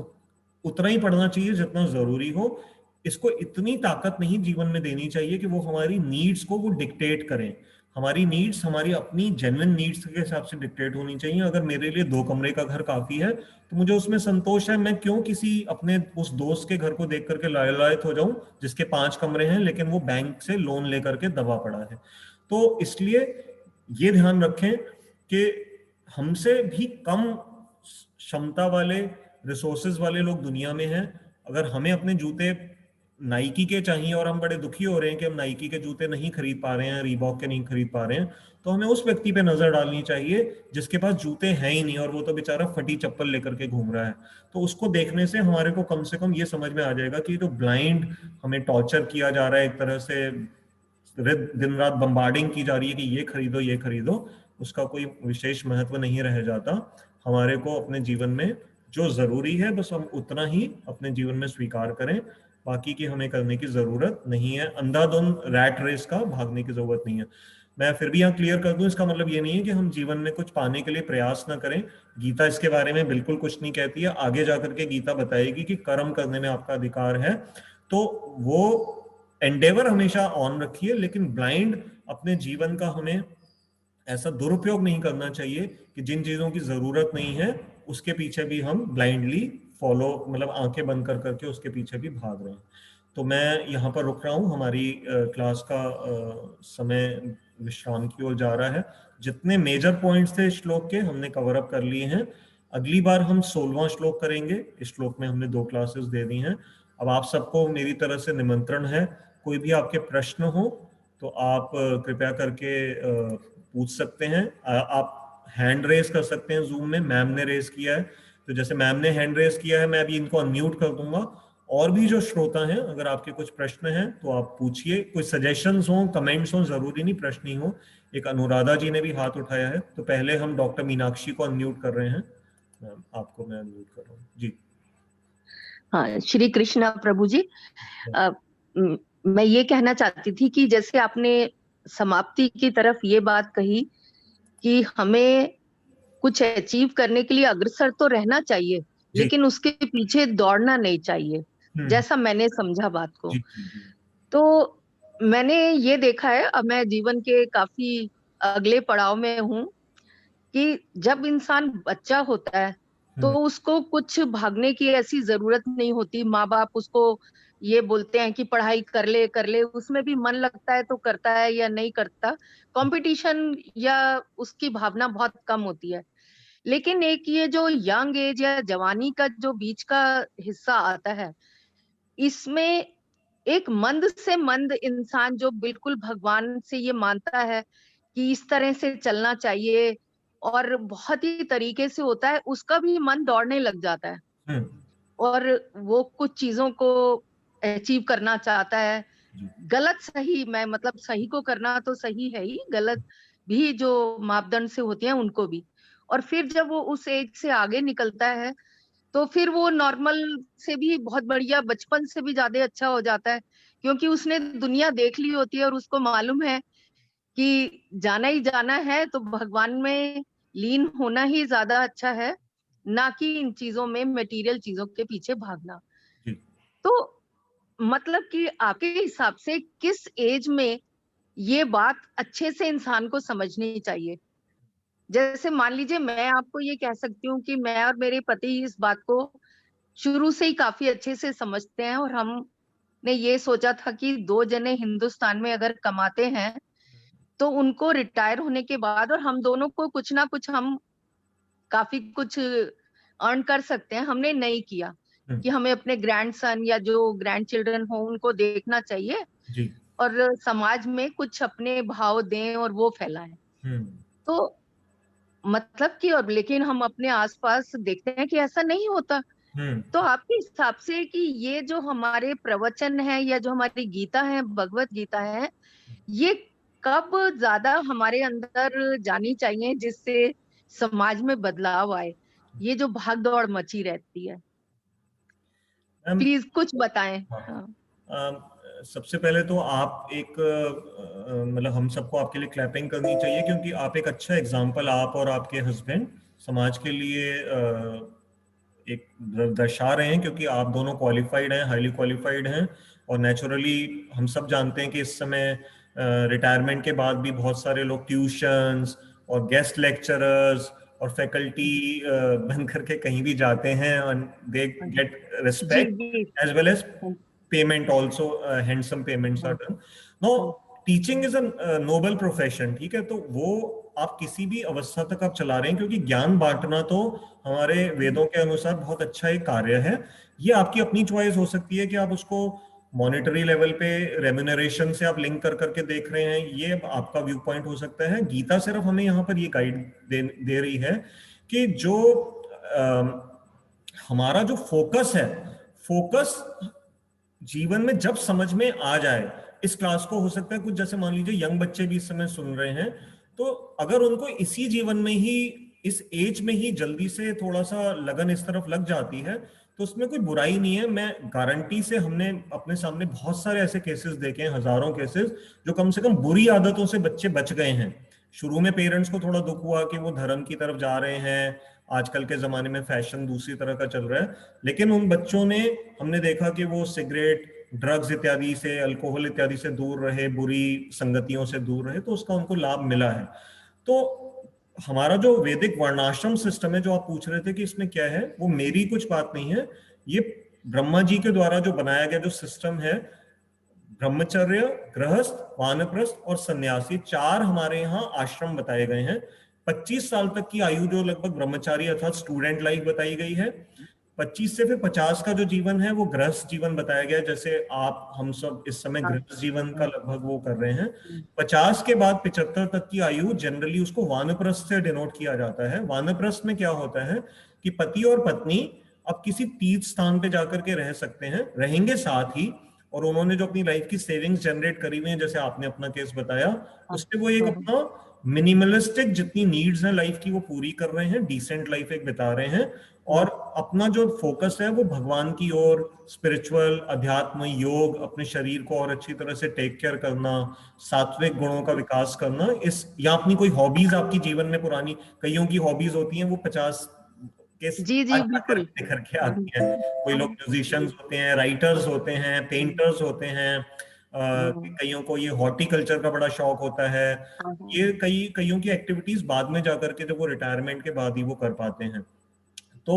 उतना ही पड़ना चाहिए जितना जरूरी हो। इसको इतनी ताकत नहीं जीवन में देनी चाहिए कि वो हमारी नीड्स को वो डिक्टेट करें। हमारी नीड्स हमारी अपनी जेन्युइन नीड्स के हिसाब से डिक्टेट होनी चाहिए। अगर मेरे लिए 2 कमरे का घर काफी है तो मुझे उसमें संतोष है, मैं क्यों किसी अपने उस दोस्त के घर को देख करके लालायित हो जाऊं जिसके 5 कमरे हैं लेकिन वो बैंक से लोन लेकर के दबा पड़ा है। तो इसलिए ये ध्यान रखें कि हमसे भी कम क्षमता वाले, रिसोर्सेज वाले लोग दुनिया में हैं। अगर हमें अपने जूते नाइकी के चाहिए और हम बड़े दुखी हो रहे हैं कि हम नाइकी के जूते नहीं खरीद पा रहे हैं, रीबॉक के नहीं खरीद पा रहे हैं, तो हमें उस व्यक्ति पे नजर डालनी चाहिए जिसके पास जूते हैं ही नहीं और वो तो बेचारा फटी चप्पल लेकर के घूम रहा है। तो उसको देखने से हमारे को कम से कम ये समझ में आ जाएगा कि जो ब्लाइंड हमें टॉर्चर किया जा रहा है, एक तरह से दिन रात बम्बार्डिंग की जा रही है कि ये खरीदो ये खरीदो, उसका कोई विशेष महत्व नहीं रह जाता। हमारे को अपने जीवन में जो जरूरी है बस हम उतना ही अपने जीवन में स्वीकार करें, बाकी की हमें करने की जरूरत नहीं है। अंधाधुंध रैट रेस का भागने की जरूरत नहीं है। मैं फिर भी यहाँ क्लियर कर दूं, इसका मतलब ये नहीं है कि हम जीवन में कुछ पाने के लिए प्रयास ना करें। गीता इसके बारे में बिल्कुल कुछ नहीं कहती है। आगे जाकर के गीता बताएगी कि कर्म करने में आपका अधिकार है, तो वो एंडेवर हमेशा ऑन रखिए, लेकिन ब्लाइंड अपने जीवन का हमें ऐसा दुरुपयोग नहीं करना चाहिए कि जिन चीजों की जरूरत नहीं है उसके पीछे भी हम ब्लाइंडली फॉलो, मतलब आंखें बंद कर करके उसके पीछे भी भाग रहे हैं। तो मैं यहाँ पर रुक रहा हूँ, हमारी क्लास का समय विश्राम की ओर जा रहा है। जितने मेजर पॉइंट्स थे श्लोक के हमने कवर अप कर लिए हैं। अगली बार हम 16वां श्लोक करेंगे। इस श्लोक में हमने 2 क्लासेस दे दी हैं। अब आप सबको मेरी तरफ से निमंत्रण है, कोई भी आपके प्रश्न हो तो आप कृपया करके पूछ सकते हैं। आप हैंड रेस कर सकते हैं जूम में, मैम ने रेस किया है, तो जैसे मैम ने हैंड रेस किया है मैं अभी इनको अनम्यूट कर दूंगा। और भी जो श्रोता हैं, अगर आपके कुछ प्रश्न हैं तो आप पूछिए, कोई सजेशंस हो, कमेंट्स हो, जरूरी नहीं प्रश्न ही हो। एक अनुराधा जी ने भी हाथ उठाया है, तो पहले हम डॉक्टर मीनाक्षी को अनम्यूट कर रहे हैं। मैम आपको मैं अनम्यूट कर रहा हूँ जी। हाँ, श्री कृष्णा प्रभु जी। मैं ये कहना चाहती थी कि जैसे आपने समाप्ति की तरफ ये बात कही कि हमें कुछ अचीव करने के लिए अग्रसर तो रहना चाहिए, जी। लेकिन उसके पीछे दौड़ना नहीं चाहिए, हम्म। जैसा मैंने समझा बात को। जी जी जी। तो मैंने ये देखा है, अब मैं जीवन के काफी अगले पड़ाव में हूँ, कि जब इंसान बच्चा होता है तो हम्म। उसको कुछ भागने की ऐसी जरूरत नहीं होती। माँ बाप उसको ये बोलते हैं कि पढ़ाई कर ले, उसमें भी मन लगता है तो करता है या नहीं करता। कंपटीशन या उसकी भावना बहुत कम होती है। लेकिन एक ये जो यंग एज या जवानी का जो बीच का हिस्सा आता है, इसमें एक मंद से मंद इंसान जो बिल्कुल भगवान से ये मानता है कि इस तरह से चलना चाहिए और बहुत ही तरीके से होता है, उसका भी मन दौड़ने लग जाता है हम्म। और वो कुछ चीजों को अचीव करना चाहता है। जी। गलत सही, मैं मतलब सही को करना तो सही है ही, गलत भी जो मापदंड से होती हैं उनको भी। और फिर जब वो उस एज से आगे निकलता है तो फिर वो नॉर्मल से भी बहुत बढ़िया, बचपन से भी ज्यादा अच्छा हो जाता है, क्योंकि उसने दुनिया देख ली होती है और उसको मालूम है कि जाना ही जाना है तो भगवान में लीन होना ही ज्यादा अच्छा है, ना कि इन चीजों में, मटेरियल चीजों के पीछे भागना। जी। तो मतलब कि आपके हिसाब से किस एज में ये बात अच्छे से इंसान को समझनी चाहिए? जैसे मान लीजिए मैं आपको ये कह सकती हूँ कि मैं और मेरे पति इस बात को शुरू से ही काफी अच्छे से समझते हैं, और हमने ये सोचा था कि दो जने हिंदुस्तान में अगर कमाते हैं तो उनको रिटायर होने के बाद, और हम दोनों को कुछ ना कुछ, हम काफी कुछ अर्न कर सकते हैं, हमने नहीं किया हम्म। कि हमें अपने ग्रैंड सन या जो ग्रैंड चिल्ड्रन हो उनको देखना चाहिए जी। और समाज में कुछ अपने भाव दें और वो फैलाएं। हम्म। तो मतलब कि, और लेकिन हम अपने आसपास देखते हैं कि ऐसा नहीं होता। हम्म। तो आपके हिसाब से कि ये जो हमारे प्रवचन है या जो हमारी गीता है, भगवत गीता है, ये कब ज्यादा हमारे अंदर जानी चाहिए जिससे समाज में बदलाव आए? ये जो भाग दौड़ मची रहती है, मैम, प्लीज कुछ बताएं। हाँ, हाँ। सबसे पहले तो आप एक मतलब हम सबको आपके लिए क्लैपिंग करनी चाहिए, क्योंकि आप एक अच्छा एग्जाम्पल, आप और आपके हस्बैंड समाज के लिए एक दर्शा रहे हैं, क्योंकि आप दोनों क्वालिफाइड हैं, हाईली क्वालिफाइड हैं। और नेचुरली हम सब जानते हैं कि इस समय रिटायरमेंट के बाद भी बहुत सारे लोग ट्यूशंस और गेस्ट लेक्चरर्स और फैकल्टी बन करके कहीं भी जाते हैं, और दे गेट जी रिस्पेक्ट जी। as well as हाँ, payment also, handsome payments are हाँ, done. Now, हाँ, teaching is a noble profession, ठीक है? तो वो आप किसी भी अवस्था तक आप चला रहे हैं, क्योंकि ज्ञान बांटना तो हमारे वेदों के अनुसार बहुत अच्छा एक कार्य है। ये आपकी अपनी चॉइस हो सकती है कि आप उसको मॉनेटरी लेवल पे रेम्यूनरेशन से आप लिंक कर करके देख रहे हैं, ये आपका व्यू पॉइंट हो सकता है। गीता सिर्फ हमें यहाँ पर ये गाइड दे रही है कि जो हमारा जो फोकस है, फोकस जीवन में जब समझ में आ जाए, इस क्लास को हो सकता है कुछ, जैसे मान लीजिए यंग बच्चे भी इस समय सुन रहे हैं, तो अगर उनको इसी जीवन में ही, इस एज में ही जल्दी से थोड़ा सा लगन इस तरफ लग जाती है, तो उसमें कोई बुराई नहीं है। मैं गारंटी से, हमने अपने सामने बहुत सारे ऐसे केसेस देखे हैं, हजारों केसेस, जो कम से कम बुरी आदतों से बच्चे बच गए हैं। शुरू में पेरेंट्स को थोड़ा दुख हुआ कि वो धर्म की तरफ जा रहे हैं, आजकल के जमाने में फैशन दूसरी तरह का चल रहा है, लेकिन उन बच्चों ने, हमने देखा कि वो सिगरेट, ड्रग्स इत्यादि से, अल्कोहल इत्यादि से दूर रहे, बुरी संगतियों से दूर रहे, तो उसका उनको लाभ मिला है। तो हमारा जो वैदिक वर्णाश्रम सिस्टम है, जो आप पूछ रहे थे कि इसमें क्या है, वो मेरी कुछ बात नहीं है, ये ब्रह्मा जी के द्वारा जो बनाया गया जो सिस्टम है, ब्रह्मचर्य, गृहस्थ, वानप्रस्थ और सन्यासी, चार हमारे यहाँ आश्रम बताए गए हैं। 25 साल तक की आयु जो लगभग ब्रह्मचारी अर्थात स्टूडेंट लाइफ बताई गई है। 25 से फिर 50 का जो जीवन है वो गृहस्थ जीवन बताया गया है, जैसे आप हम सब इस समय हाँ, गृहस्थ जीवन का हाँ, लगभग वो कर रहे हैं। 50 के बाद 75 तक की आयु जनरली उसको वानप्रस्थ से डिनोट किया जाता है। वानप्रस्थ में क्या होता है कि पति और पत्नी अब किसी तीर्थ स्थान पे जाकर के रह सकते हैं, रहेंगे साथ ही, और उन्होंने जो अपनी लाइफ की सेविंग्स जनरेट करी हुई है, जैसे आपने अपना केस बताया, हाँ, उससे वो एक हाँ, अपना मिनिमलिस्टिक जितनी नीड्स हैं लाइफ की वो पूरी कर रहे हैं, डिसेंट लाइफ एक बिता रहे हैं, और अपना जो फोकस है वो भगवान की ओर, स्पिरिचुअल, अध्यात्म, योग, अपने शरीर को और अच्छी तरह से टेक केयर करना, सात्विक गुणों का विकास करना, इस या अपनी कोई हॉबीज आपकी जीवन में पुरानी, कईयों की हॉबीज होती हैं वो 50 के जी जी आज तक बिल्कुल। निखर के आती हैं। कोई लोग म्यूजिशियंस होते हैं, राइटर्स होते हैं, पेंटर्स होते हैं, कईयों को ये हॉर्टिकल्चर का बड़ा शौक होता है। ये कईयों की एक्टिविटीज बाद में जाकर के जब वो रिटायरमेंट के बाद ही वो कर पाते हैं। तो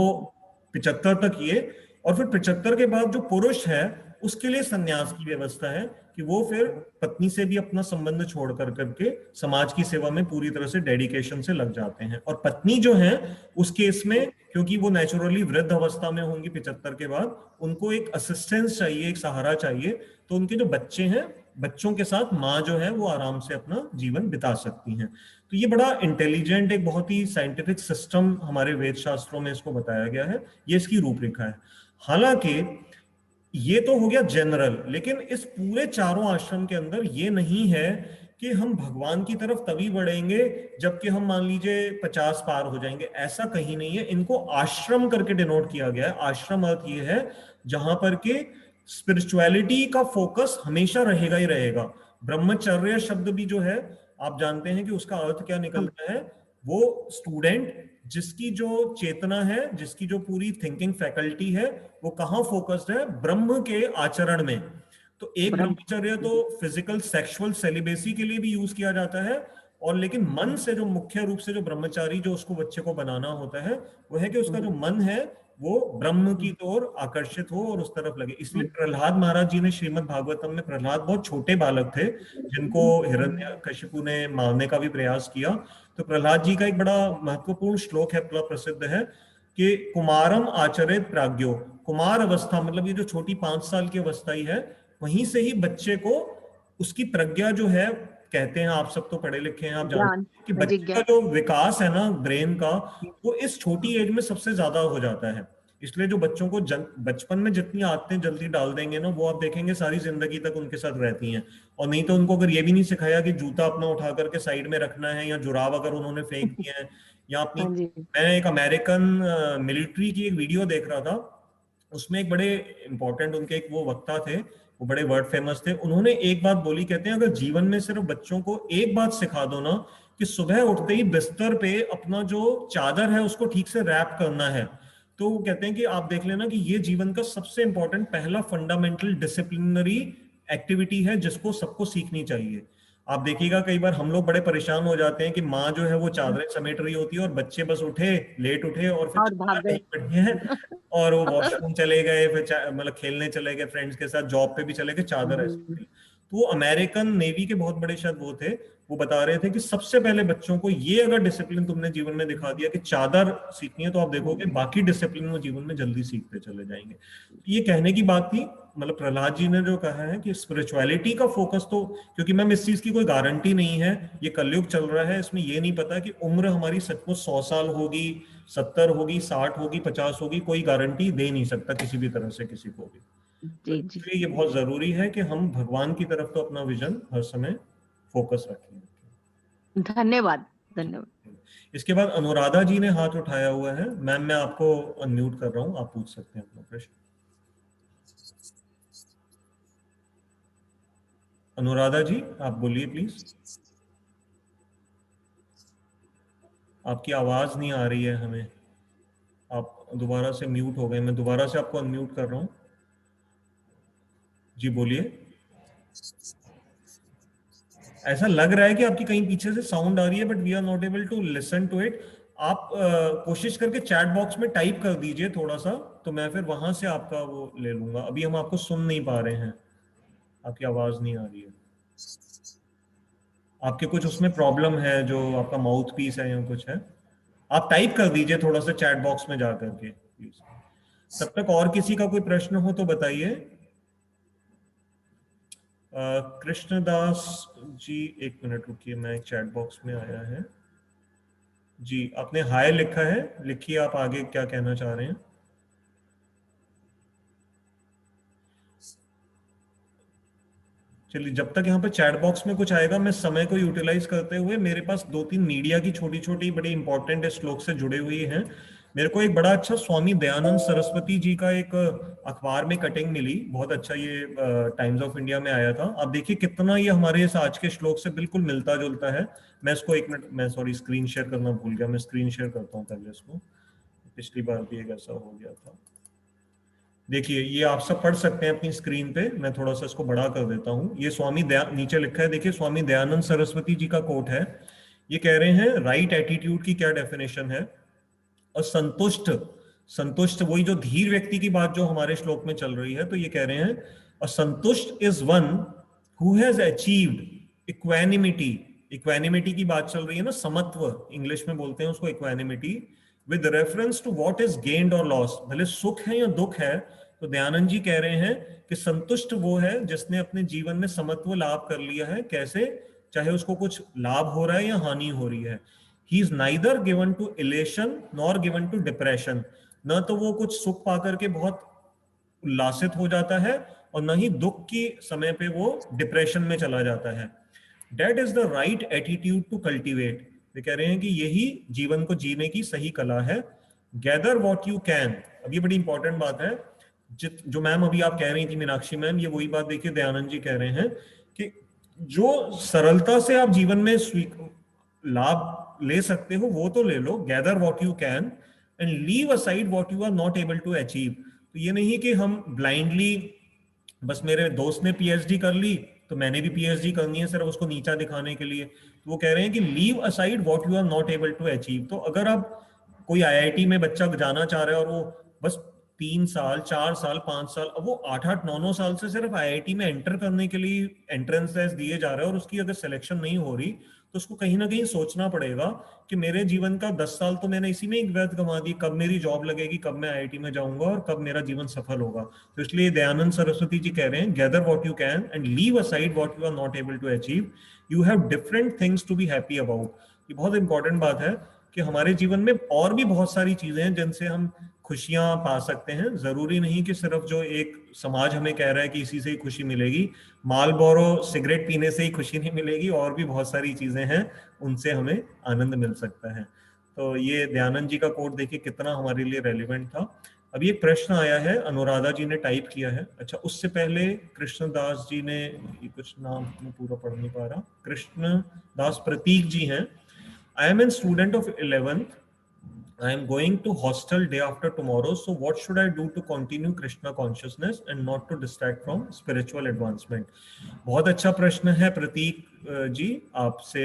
75 तक ये, और फिर 75 के बाद जो पुरुष है उसके लिए संन्यास की व्यवस्था है कि वो फिर पत्नी से भी अपना संबंध छोड़ कर करके समाज की सेवा में पूरी तरह से डेडिकेशन से लग जाते हैं। और पत्नी जो है उस केस में, क्योंकि वो नेचुरली वृद्ध अवस्था में होंगी 75 के बाद, उनको एक असिस्टेंस चाहिए, एक सहारा चाहिए। तो उनके जो बच्चे हैं, बच्चों के साथ माँ जो है वो आराम से अपना जीवन बिता सकती हैं। तो ये बड़ा इंटेलिजेंट, एक बहुत ही साइंटिफिक सिस्टम हमारे वेद शास्त्रों में इसको बताया गया है, ये इसकी रूपरेखा है। हालांकि ये तो हो गया जनरल, लेकिन इस पूरे चारों आश्रम के अंदर ये नहीं है कि हम भगवान की तरफ तभी बढ़ेंगे जबकि हम मान लीजिए 50 पार हो जाएंगे, ऐसा कहीं नहीं है। इनको आश्रम करके डिनोट किया गया है। आश्रम अर्थ ये है जहां पर के स्पिरिचुअलिटी का फोकस हमेशा रहेगा ही रहेगा। ब्रह्मचर्य शब्द भी जो है, आप जानते हैं कि उसका अर्थ क्या निकलता है। वो स्टूडेंट जिसकी जो चेतना है, जिसकी जो पूरी थिंकिंग फैकल्टी है, वो कहाँ फोकस्ड है, ब्रह्म के आचरण में। तो एक ब्रह्मचर्य तो फिजिकल सेक्सुअल सेलिबेसी के लिए भी यूज किया जाता है, और लेकिन मन से जो मुख्य रूप से जो ब्रह्मचारी जो उसको बच्चे को बनाना होता है, वो है कि उसका जो मन है वो ब्रह्म की ओर आकर्षित हो और उस तरफ लगे। इसलिए प्रहलाद महाराज जी ने श्रीमद् भागवतम में, प्रहलाद बहुत छोटे बालक थे जिनको हिरण्यकशिपु ने मारने का भी प्रयास किया। तो प्रहलाद जी का एक बड़ा महत्वपूर्ण श्लोक है, बड़ा प्रसिद्ध है, कि कुमारम आचरित प्राज्ञो। कुमार अवस्था मतलब ये जो छोटी 5 साल की अवस्था ही है, वहीं से ही बच्चे को उसकी प्रज्ञा जो है, कहते हैं, आप सब तो पढ़े लिखे हैं, आप जानते हैं कि बच्चे का जो विकास है ना ब्रेन का, वो इस छोटी एज में सबसे ज्यादा हो जाता है। इसलिए जो बच्चों को बचपन में जितनी आदतें जल्दी डाल देंगे ना, वो आप देखेंगे सारी जिंदगी तक उनके साथ रहती हैं। और नहीं तो उनको अगर ये भी नहीं सिखाया कि जूता अपना उठा करके साइड में रखना है, या जुराब अगर उन्होंने फेंक दिए हैं, या अपनी, मैं एक अमेरिकन मिलिट्री की एक वीडियो देख रहा था, उसमें एक बड़े इंपॉर्टेंट उनके एक वो वक्ता थे, वो बड़े वर्ड फेमस थे। उन्होंने एक बात बोली, कहते हैं अगर जीवन में सिर्फ बच्चों को एक बात सिखा दो ना, कि सुबह उठते ही बिस्तर पे अपना जो चादर है उसको ठीक से रैप करना है, तो वो कहते हैं कि आप देख लेना कि ये जीवन का सबसे इंपॉर्टेंट पहला फंडामेंटल डिसिप्लिनरी एक्टिविटी है जिसको सबको सीखनी चाहिए। आप देखिएगा कई बार हम लोग बड़े परेशान हो जाते हैं कि माँ जो है वो चादरें समेट रही होती है और बच्चे बस उठे, लेट उठे और फिर नहीं पड़ी है, और वो वॉशरूम चले गए, फिर मतलब खेलने चले गए फ्रेंड्स के साथ, जॉब पे भी चले गए, चादर ऐसे। तो वो अमेरिकन नेवी के बहुत बड़े शायद वो थे, वो बता रहे थे कि सबसे पहले बच्चों को ये अगर डिसिप्लिन तुमने जीवन में दिखा दिया कि चादर सीखनी है, तो आप देखोगे बाकी डिसिप्लिन वो जीवन में जल्दी सीखते चले जाएंगे। ये कहने की बात थी, मतलब प्रहलाद जी ने जो कहा है कि स्पिरिचुअलिटी का फोकस, तो क्योंकि मैम इस चीज की कोई गारंटी नहीं है, ये कलयुग चल रहा है, इसमें ये नहीं पता कि उम्र हमारी सचमुच 100 साल होगी, 70 होगी, 60 होगी, 50 होगी, कोई गारंटी दे नहीं सकता किसी भी तरह से किसी को भी। तो इसलिए ये बहुत जरूरी है कि हम भगवान की तरफ तो अपना विजन हर समय फोकस रखें। धन्यवाद। धन्यवाद। इसके बाद अनुराधा जी ने हाथ उठाया हुआ है। मैम मैं आपको अनम्यूट कर रहा हूं, आप पूछ सकते हैं अपना प्रश्न। अनुराधा जी आप बोलिए प्लीज, आपकी आवाज नहीं आ रही है हमें, आप दोबारा से म्यूट हो गए, मैं दोबारा से आपको अनम्यूट कर रहा हूं, जी बोलिए। ऐसा लग रहा है कि आपकी कहीं पीछे से साउंड आ रही है, but we are not able to listen to it. आप कोशिश करके चैट बॉक्स में टाइप कर दीजिए थोड़ा सा, तो मैं फिर वहां से आपका वो ले लूंगा। अभी हम आपको सुन नहीं पा रहे हैं, आपकी आवाज नहीं आ रही है। आपके कुछ उसमें प्रॉब्लम है, जो आपका माउथ पीस है या कुछ है, आप टाइप कर दीजिए थोड़ा सा चैट बॉक्स में जा करके प्लीज। तब तक और किसी का कोई प्रश्न हो तो बताइए। कृष्णदास जी एक मिनट रुकिए, मैं चैट बॉक्स में आया है जी, आपने हाय लिखा है, लिखिए आप आगे क्या कहना चाह रहे हैं। चलिए, जब तक यहाँ पे चैट बॉक्स में कुछ आएगा, मैं समय को यूटिलाइज करते हुए, मेरे पास 2-3 मीडिया की छोटी छोटी बड़ी इंपॉर्टेंट श्लोक से जुड़े हुए हैं। मेरे को एक बड़ा अच्छा स्वामी दयानंद सरस्वती जी का एक अखबार में कटिंग मिली, बहुत अच्छा, ये टाइम्स ऑफ इंडिया में आया था। आप देखिए कितना ये हमारे इस आज के श्लोक से बिल्कुल मिलता जुलता है। मैं इसको 1 मिनट, मैं सॉरी स्क्रीन शेयर करना भूल गया, मैं स्क्रीन शेयर करता हूँ पहले इसको। पिछली बार भी एक ऐसा हो गया था। देखिए, ये आप सब पढ़ सकते हैं अपनी स्क्रीन पे, मैं थोड़ा सा इसको बड़ा कर देता हूँ। ये नीचे लिखा है, देखिए, स्वामी दयानंद सरस्वती जी का कोट है। ये कह रहे हैं राइट एटीट्यूड की क्या डेफिनेशन है। और संतुष्ट, संतुष्ट वही जो धीर व्यक्ति की बात जो हमारे श्लोक में चल रही है, तो ये कह रहे हैं अ संतुष्ट is one who has achieved equanimity. Equanimity की बात चल रही है ना, समत्व इंग्लिश में बोलते हैं उसको, equanimity, with reference to what is gained और लॉस। भले सुख है या दुख है, तो दयानंद जी कह रहे हैं कि संतुष्ट वो है जिसने अपने जीवन में समत्व लाभ कर लिया है। कैसे? चाहे उसको कुछ लाभ हो रहा है या हानि हो रही है। He is neither given to elation nor given to depression। न तो वो कुछ सुख पाकर के बहुत उल्लासित हो जाता है, और न ही दुख की समय पे वो डिप्रेशन में चला जाता है। That is the right attitude to cultivate। वे कह रहे हैं कि यही जीवन को जीने की सही कला है। Gather what you can। अब ये बड़ी इंपॉर्टेंट बात है, जो मैम अभी आप कह रही थी मीनाक्षी मैम, ये वही बात देखिए दयानंद जी कह रहे हैं कि जो सरलता से आप जीवन में लाभ ले सकते हो वो तो ले लो। Gather what you can and leave aside what you are not able to achieve. तो ये नहीं कि हम ब्लाइंडली, बस मेरे दोस्त ने पीएचडी कर ली तो मैंने भी पीएचडी करनी है सिर्फ उसको नीचा दिखाने के लिए। तो वो कह रहे हैं कि leave aside what you are not able to achieve. तो अगर आप कोई आईआईटी में बच्चा जाना चाह रहा है और वो बस 3 साल 4 साल 5 साल, अब वो 8-8 9-9 साल से सिर्फ आईआईटी में एंटर करने के लिए एंट्रेंस टेस्ट दिए जा रहे हैं, और उसकी अगर सिलेक्शन नहीं हो रही तो उसको कहीं ना कहीं सोचना पड़ेगा कि मेरे जीवन का 10 साल तो मैंने इसी में ही व्यर्थ गंवा दी, कब मेरी जॉब लगेगी, कब मैं आईआईटी में जाऊंगा और कब मेरा जीवन सफल होगा। तो इसलिए दयानंद सरस्वती जी कह रहे हैं gather what you can and leave aside what you are not able to achieve. You have different things to be happy about. ये बहुत इंपॉर्टेंट बात है कि हमारे जीवन में और भी बहुत सारी चीजें हैं जिनसे हम खुशियां पा सकते हैं। जरूरी नहीं कि सिर्फ जो एक समाज हमें कह रहा है कि इसी से ही खुशी मिलेगी, मालबोरो सिगरेट पीने से ही खुशी नहीं मिलेगी, और भी बहुत सारी चीजें हैं उनसे हमें आनंद मिल सकता है। तो ये दयानंद जी का कोट देखिए कितना हमारे लिए रेलिवेंट था। अभी एक प्रश्न आया है, अनुराधा जी ने टाइप किया है। अच्छा, उससे पहले कृष्णदास जी ने, कुछ नाम मैं पूरा पढ़ नहीं पा रहा, कृष्णदास प्रतीक जी हैं। I am a student of 11th. I am going to hostel day after tomorrow. So what should I do to continue Krishna consciousness and not to distract from spiritual advancement? बहुत अच्छा प्रश्न है प्रतीक जी आपसे।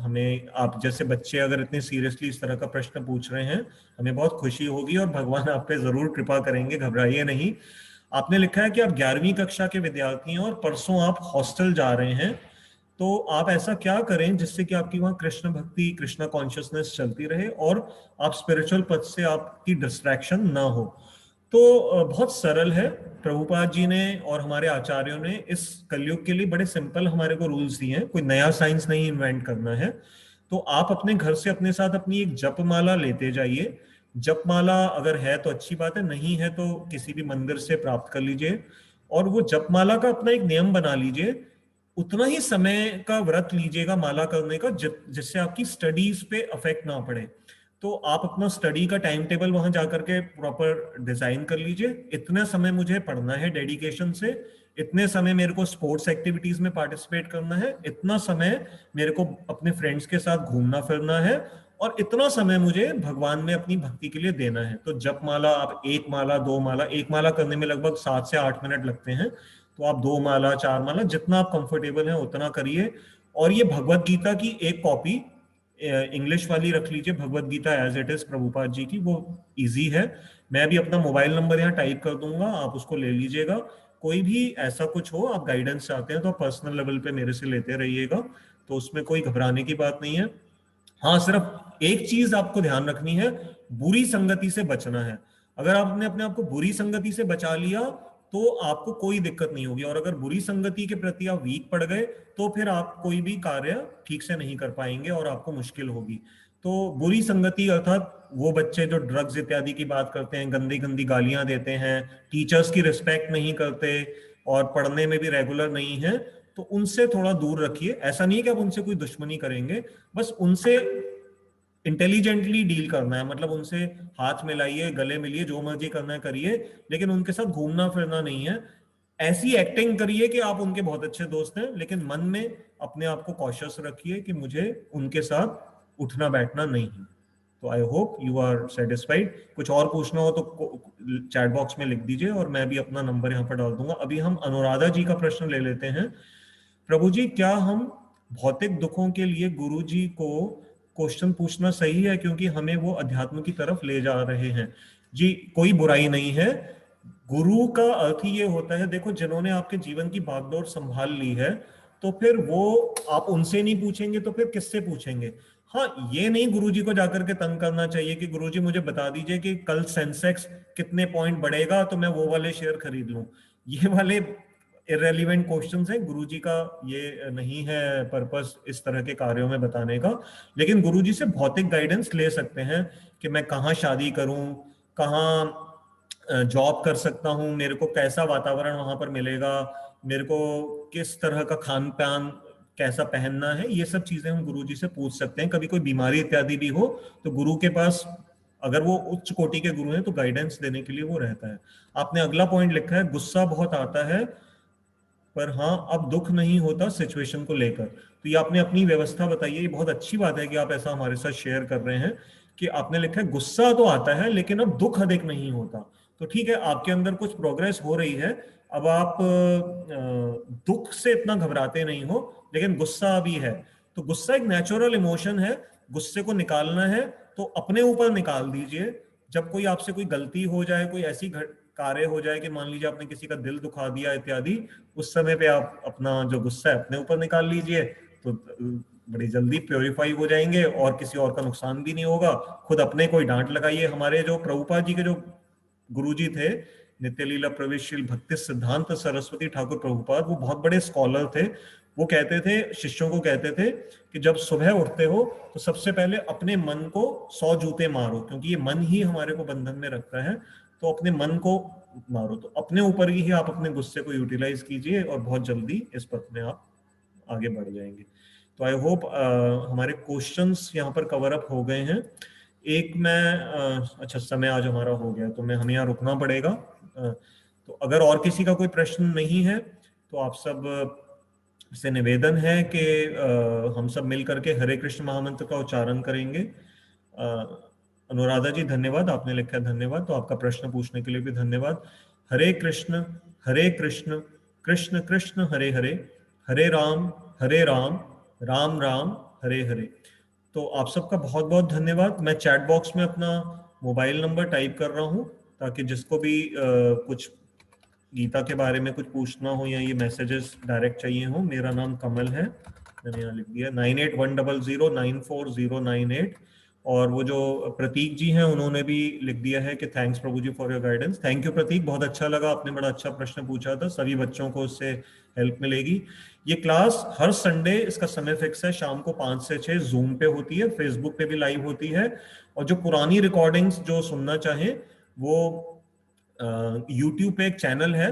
हमें, आप जैसे बच्चे अगर इतने सीरियसली इस तरह का प्रश्न पूछ रहे हैं, हमें बहुत खुशी होगी और भगवान आप पे जरूर कृपा करेंगे, घबराइए नहीं। आपने लिखा है कि आप 11वीं कक्षा के विद्यार्थी हैं और परसों आप हॉस्टल जा रहे हैं। तो आप ऐसा क्या करें जिससे कि आपकी वहां कृष्ण भक्ति, कृष्णा कॉन्शियसनेस चलती रहे और आप स्पिरिचुअल पथ से आपकी डिस्ट्रैक्शन ना हो। तो बहुत सरल है। प्रभुपाद जी ने और हमारे आचार्यों ने इस कलयुग के लिए बड़े सिंपल हमारे को रूल्स दिए हैं, कोई नया साइंस नहीं इन्वेंट करना है। तो आप अपने घर से अपने साथ अपनी एक जपमाला लेते जाइए। जपमाला अगर है तो अच्छी बात है, नहीं है तो किसी भी मंदिर से प्राप्त कर लीजिए। और वो जपमाला का अपना एक नियम बना लीजिए, उतना ही समय का व्रत लीजिएगा माला करने का जिससे आपकी स्टडीज पे अफेक्ट ना पड़े। तो आप अपना स्टडी का टाइम टेबल वहां जाकर के प्रॉपर डिजाइन कर लीजिए। इतना समय मुझे पढ़ना है डेडिकेशन से, इतने समय मेरे को स्पोर्ट्स एक्टिविटीज में पार्टिसिपेट करना है, इतना समय मेरे को अपने फ्रेंड्स के साथ घूमना फिरना है, और इतना समय मुझे भगवान में अपनी भक्ति के लिए देना है। तो जप माला आप 1 माला 2 माला, 1 माला करने में लगभग 7 से 8 मिनट लगते हैं, तो आप 2 माला 4 माला जितना आप कंफर्टेबल हैं उतना करिए। और ये भगवत गीता की एक कॉपी इंग्लिश वाली रख लीजिए, Bhagavad Gita as it is Prabhupada ji की, वो इजी है। मैं भी अपना मोबाइल नंबर यहाँ टाइप कर दूंगा, आप उसको ले लीजिएगा। कोई भी ऐसा कुछ हो, आप गाइडेंस चाहते हैं तो पर्सनल लेवल पे मेरे से लेते रहिएगा, तो उसमें कोई घबराने की बात नहीं है। हाँ, सिर्फ एक चीज आपको ध्यान रखनी है, बुरी संगति से बचना है। अगर आपने अपने आप को बुरी संगति से बचा लिया तो आपको कोई दिक्कत नहीं होगी, और अगर बुरी संगति के प्रति आप वीक पड़ गए तो फिर आप कोई भी कार्य ठीक से नहीं कर पाएंगे और आपको मुश्किल होगी। तो बुरी संगति अर्थात वो बच्चे जो ड्रग्स इत्यादि की बात करते हैं, गंदी गंदी गालियां देते हैं, टीचर्स की रिस्पेक्ट नहीं करते, और पढ़ने में भी रेगुलर नहीं है, तो उनसे थोड़ा दूर रखिए। ऐसा नहीं है कि आप उनसे कोई दुश्मनी करेंगे, बस उनसे इंटेलिजेंटली डील करना है, मतलब उनसे हाथ मिलाइए, गले मिलिए, जो मर्जी करना है करिए, लेकिन उनके साथ घूमना फिरना नहीं है। ऐसी एक्टिंग करिए कि आप उनके बहुत अच्छे दोस्त हैं, लेकिन मन में अपने आप को कॉशियस रखिए कि मुझे उनके साथ उठना बैठना नहीं है। तो I hope you are satisfied. कुछ और पूछना हो तो चैट बॉक्स में लिख दीजिए और मैं भी अपना नंबर यहाँ पर डाल दूंगा। अभी हम अनुराधा जी का प्रश्न ले लेते हैं। प्रभु जी, क्या हम भौतिक दुखों के लिए गुरु जी को क्वेश्चन पूछना सही है, क्योंकि हमें वो अध्यात्म की तरफ ले जा रहे हैं? जी, कोई बुराई नहीं है। गुरु का अर्थ ही ये होता है, देखो जिन्होंने आपके जीवन की बागडोर संभाल ली है, तो फिर वो आप उनसे नहीं पूछेंगे तो फिर किससे पूछेंगे? हाँ, ये नहीं गुरुजी को जाकर के तंग करना चाहिए कि गुरुजी मुझे बता दीजिए कि कल सेंसेक्स कितने पॉइंट बढ़ेगा तो मैं वो वाले शेयर खरीद लूं। ये वाले इररेलेवेंट क्वेश्चंस हैं। गुरुजी का ये नहीं है पर्पस इस तरह के कार्यों में बताने का, लेकिन गुरुजी से भौतिक गाइडेंस ले सकते हैं कि मैं कहाँ शादी करूं, कहाँ जॉब कर सकता हूं, मेरे को कैसा वातावरण वहां पर मिलेगा, मेरे को किस तरह का खान पान कैसा पहनना है, ये सब चीजें हम गुरुजी से पूछ सकते हैं। कभी कोई बीमारी इत्यादि भी हो तो गुरु के पास, अगर वो उच्च कोटि के गुरु हैं, तो गाइडेंस देने के लिए वो रहता है। आपने अगला पॉइंट लिखा है, गुस्सा बहुत आता है पर हाँ अब दुख नहीं होता सिचुएशन को लेकर। तो ये आपने अपनी व्यवस्था बताई है, ये बहुत अच्छी बात है कि आप ऐसा हमारे साथ शेयर कर रहे हैं कि आपने लिखा है गुस्सा तो आता है लेकिन अब दुख अधिक नहीं होता। तो ठीक है, आपके अंदर कुछ प्रोग्रेस हो रही है। अब आप दुख से इतना घबराते नहीं हो, लेकिन गुस्सा अभी है। तो गुस्सा एक नेचुरल इमोशन है, गुस्से को निकालना है तो अपने ऊपर निकाल दीजिए। जब कोई आपसे कोई गलती हो जाए, कोई ऐसी कार्य हो जाए कि मान लीजिए आपने किसी का दिल दुखा दिया इत्यादि, उस समय पे आप अपना जो गुस्सा है अपने ऊपर निकाल लीजिए, तो बड़ी जल्दी प्योरीफाई हो जाएंगे और किसी और का नुकसान भी नहीं होगा। खुद अपने कोई डांट लगाइए। हमारे जो प्रभुपाद जी के जो गुरुजी थे, नित्य लीला प्रवेशशील भक्ति सिद्धांत सरस्वती ठाकुर प्रभुपाद, वो बहुत बड़े स्कॉलर थे। वो कहते थे, शिष्यों को कहते थे कि जब सुबह उठते हो तो सबसे पहले अपने मन को 100 जूते मारो, क्योंकि ये मन ही हमारे को बंधन में रखता है। तो अपने मन को मारो, तो अपने ऊपर ही आप अपने गुस्से को यूटिलाइज कीजिए और बहुत जल्दी इस पथ में आप आगे बढ़ जाएंगे। तो आई होप हमारे क्वेश्चंस यहाँ पर कवर अप हो गए हैं। एक मैं अच्छा, समय आज हमारा हो गया तो हमें यहाँ रुकना पड़ेगा। तो अगर और किसी का कोई प्रश्न नहीं है तो आप सब से निवेदन है कि हम सब मिल करके हरे कृष्ण महामंत्र का उच्चारण करेंगे। अनुराधा जी धन्यवाद, आपने लिखा धन्यवाद, तो आपका प्रश्न पूछने के लिए भी धन्यवाद। हरे कृष्ण कृष्ण कृष्ण हरे हरे, हरे राम राम राम हरे हरे। तो आप सबका बहुत बहुत धन्यवाद। मैं चैट बॉक्स में अपना मोबाइल नंबर टाइप कर रहा हूँ ताकि जिसको भी कुछ गीता के बारे में कुछ पूछना हो या ये मैसेजेस डायरेक्ट चाहिए हो। मेरा नाम कमल है, मैंने यहाँ लिख दिया 9810094098। और वो जो प्रतीक जी हैं उन्होंने भी लिख दिया है कि thanks Prabhu ji for your guidance. Thank you Prateek, बहुत अच्छा लगा, आपने बड़ा अच्छा प्रश्न पूछा था। सभी बच्चों को उससे हेल्प मिलेगी। ये क्लास हर संडे, इसका समय फिक्स है, शाम को 5 से 6 जूम पे होती है, फेसबुक पे भी लाइव होती है। और जो पुरानी रिकॉर्डिंग्स जो सुनना चाहें वो यूट्यूब पे एक चैनल है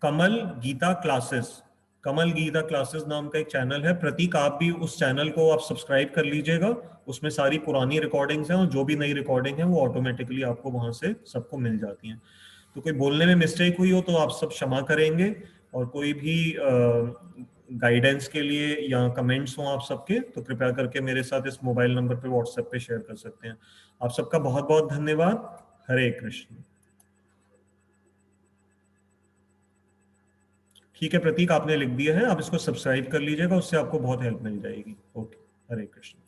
कमल गीता क्लासेस, कमल गीता क्लासेस नाम का एक चैनल है। प्रतीक, आप भी उस चैनल को आप सब्सक्राइब कर लीजिएगा, उसमें सारी पुरानी रिकॉर्डिंग्स हैं और जो भी नई रिकॉर्डिंग है वो ऑटोमेटिकली आपको वहां से सबको मिल जाती हैं। तो कोई बोलने में मिस्टेक हुई हो तो आप सब क्षमा करेंगे, और कोई भी गाइडेंस के लिए या कमेंट्स हो आप सबके तो कृपया करके मेरे साथ इस मोबाइल नंबर पे व्हाट्सएप पे शेयर कर सकते हैं। आप सबका बहुत बहुत धन्यवाद। हरे कृष्ण। ठीक है प्रतीक, आपने लिख दिया है, आप इसको सब्सक्राइब कर लीजिएगा, उससे आपको बहुत हेल्प मिल जाएगी। ओके, हरे कृष्ण।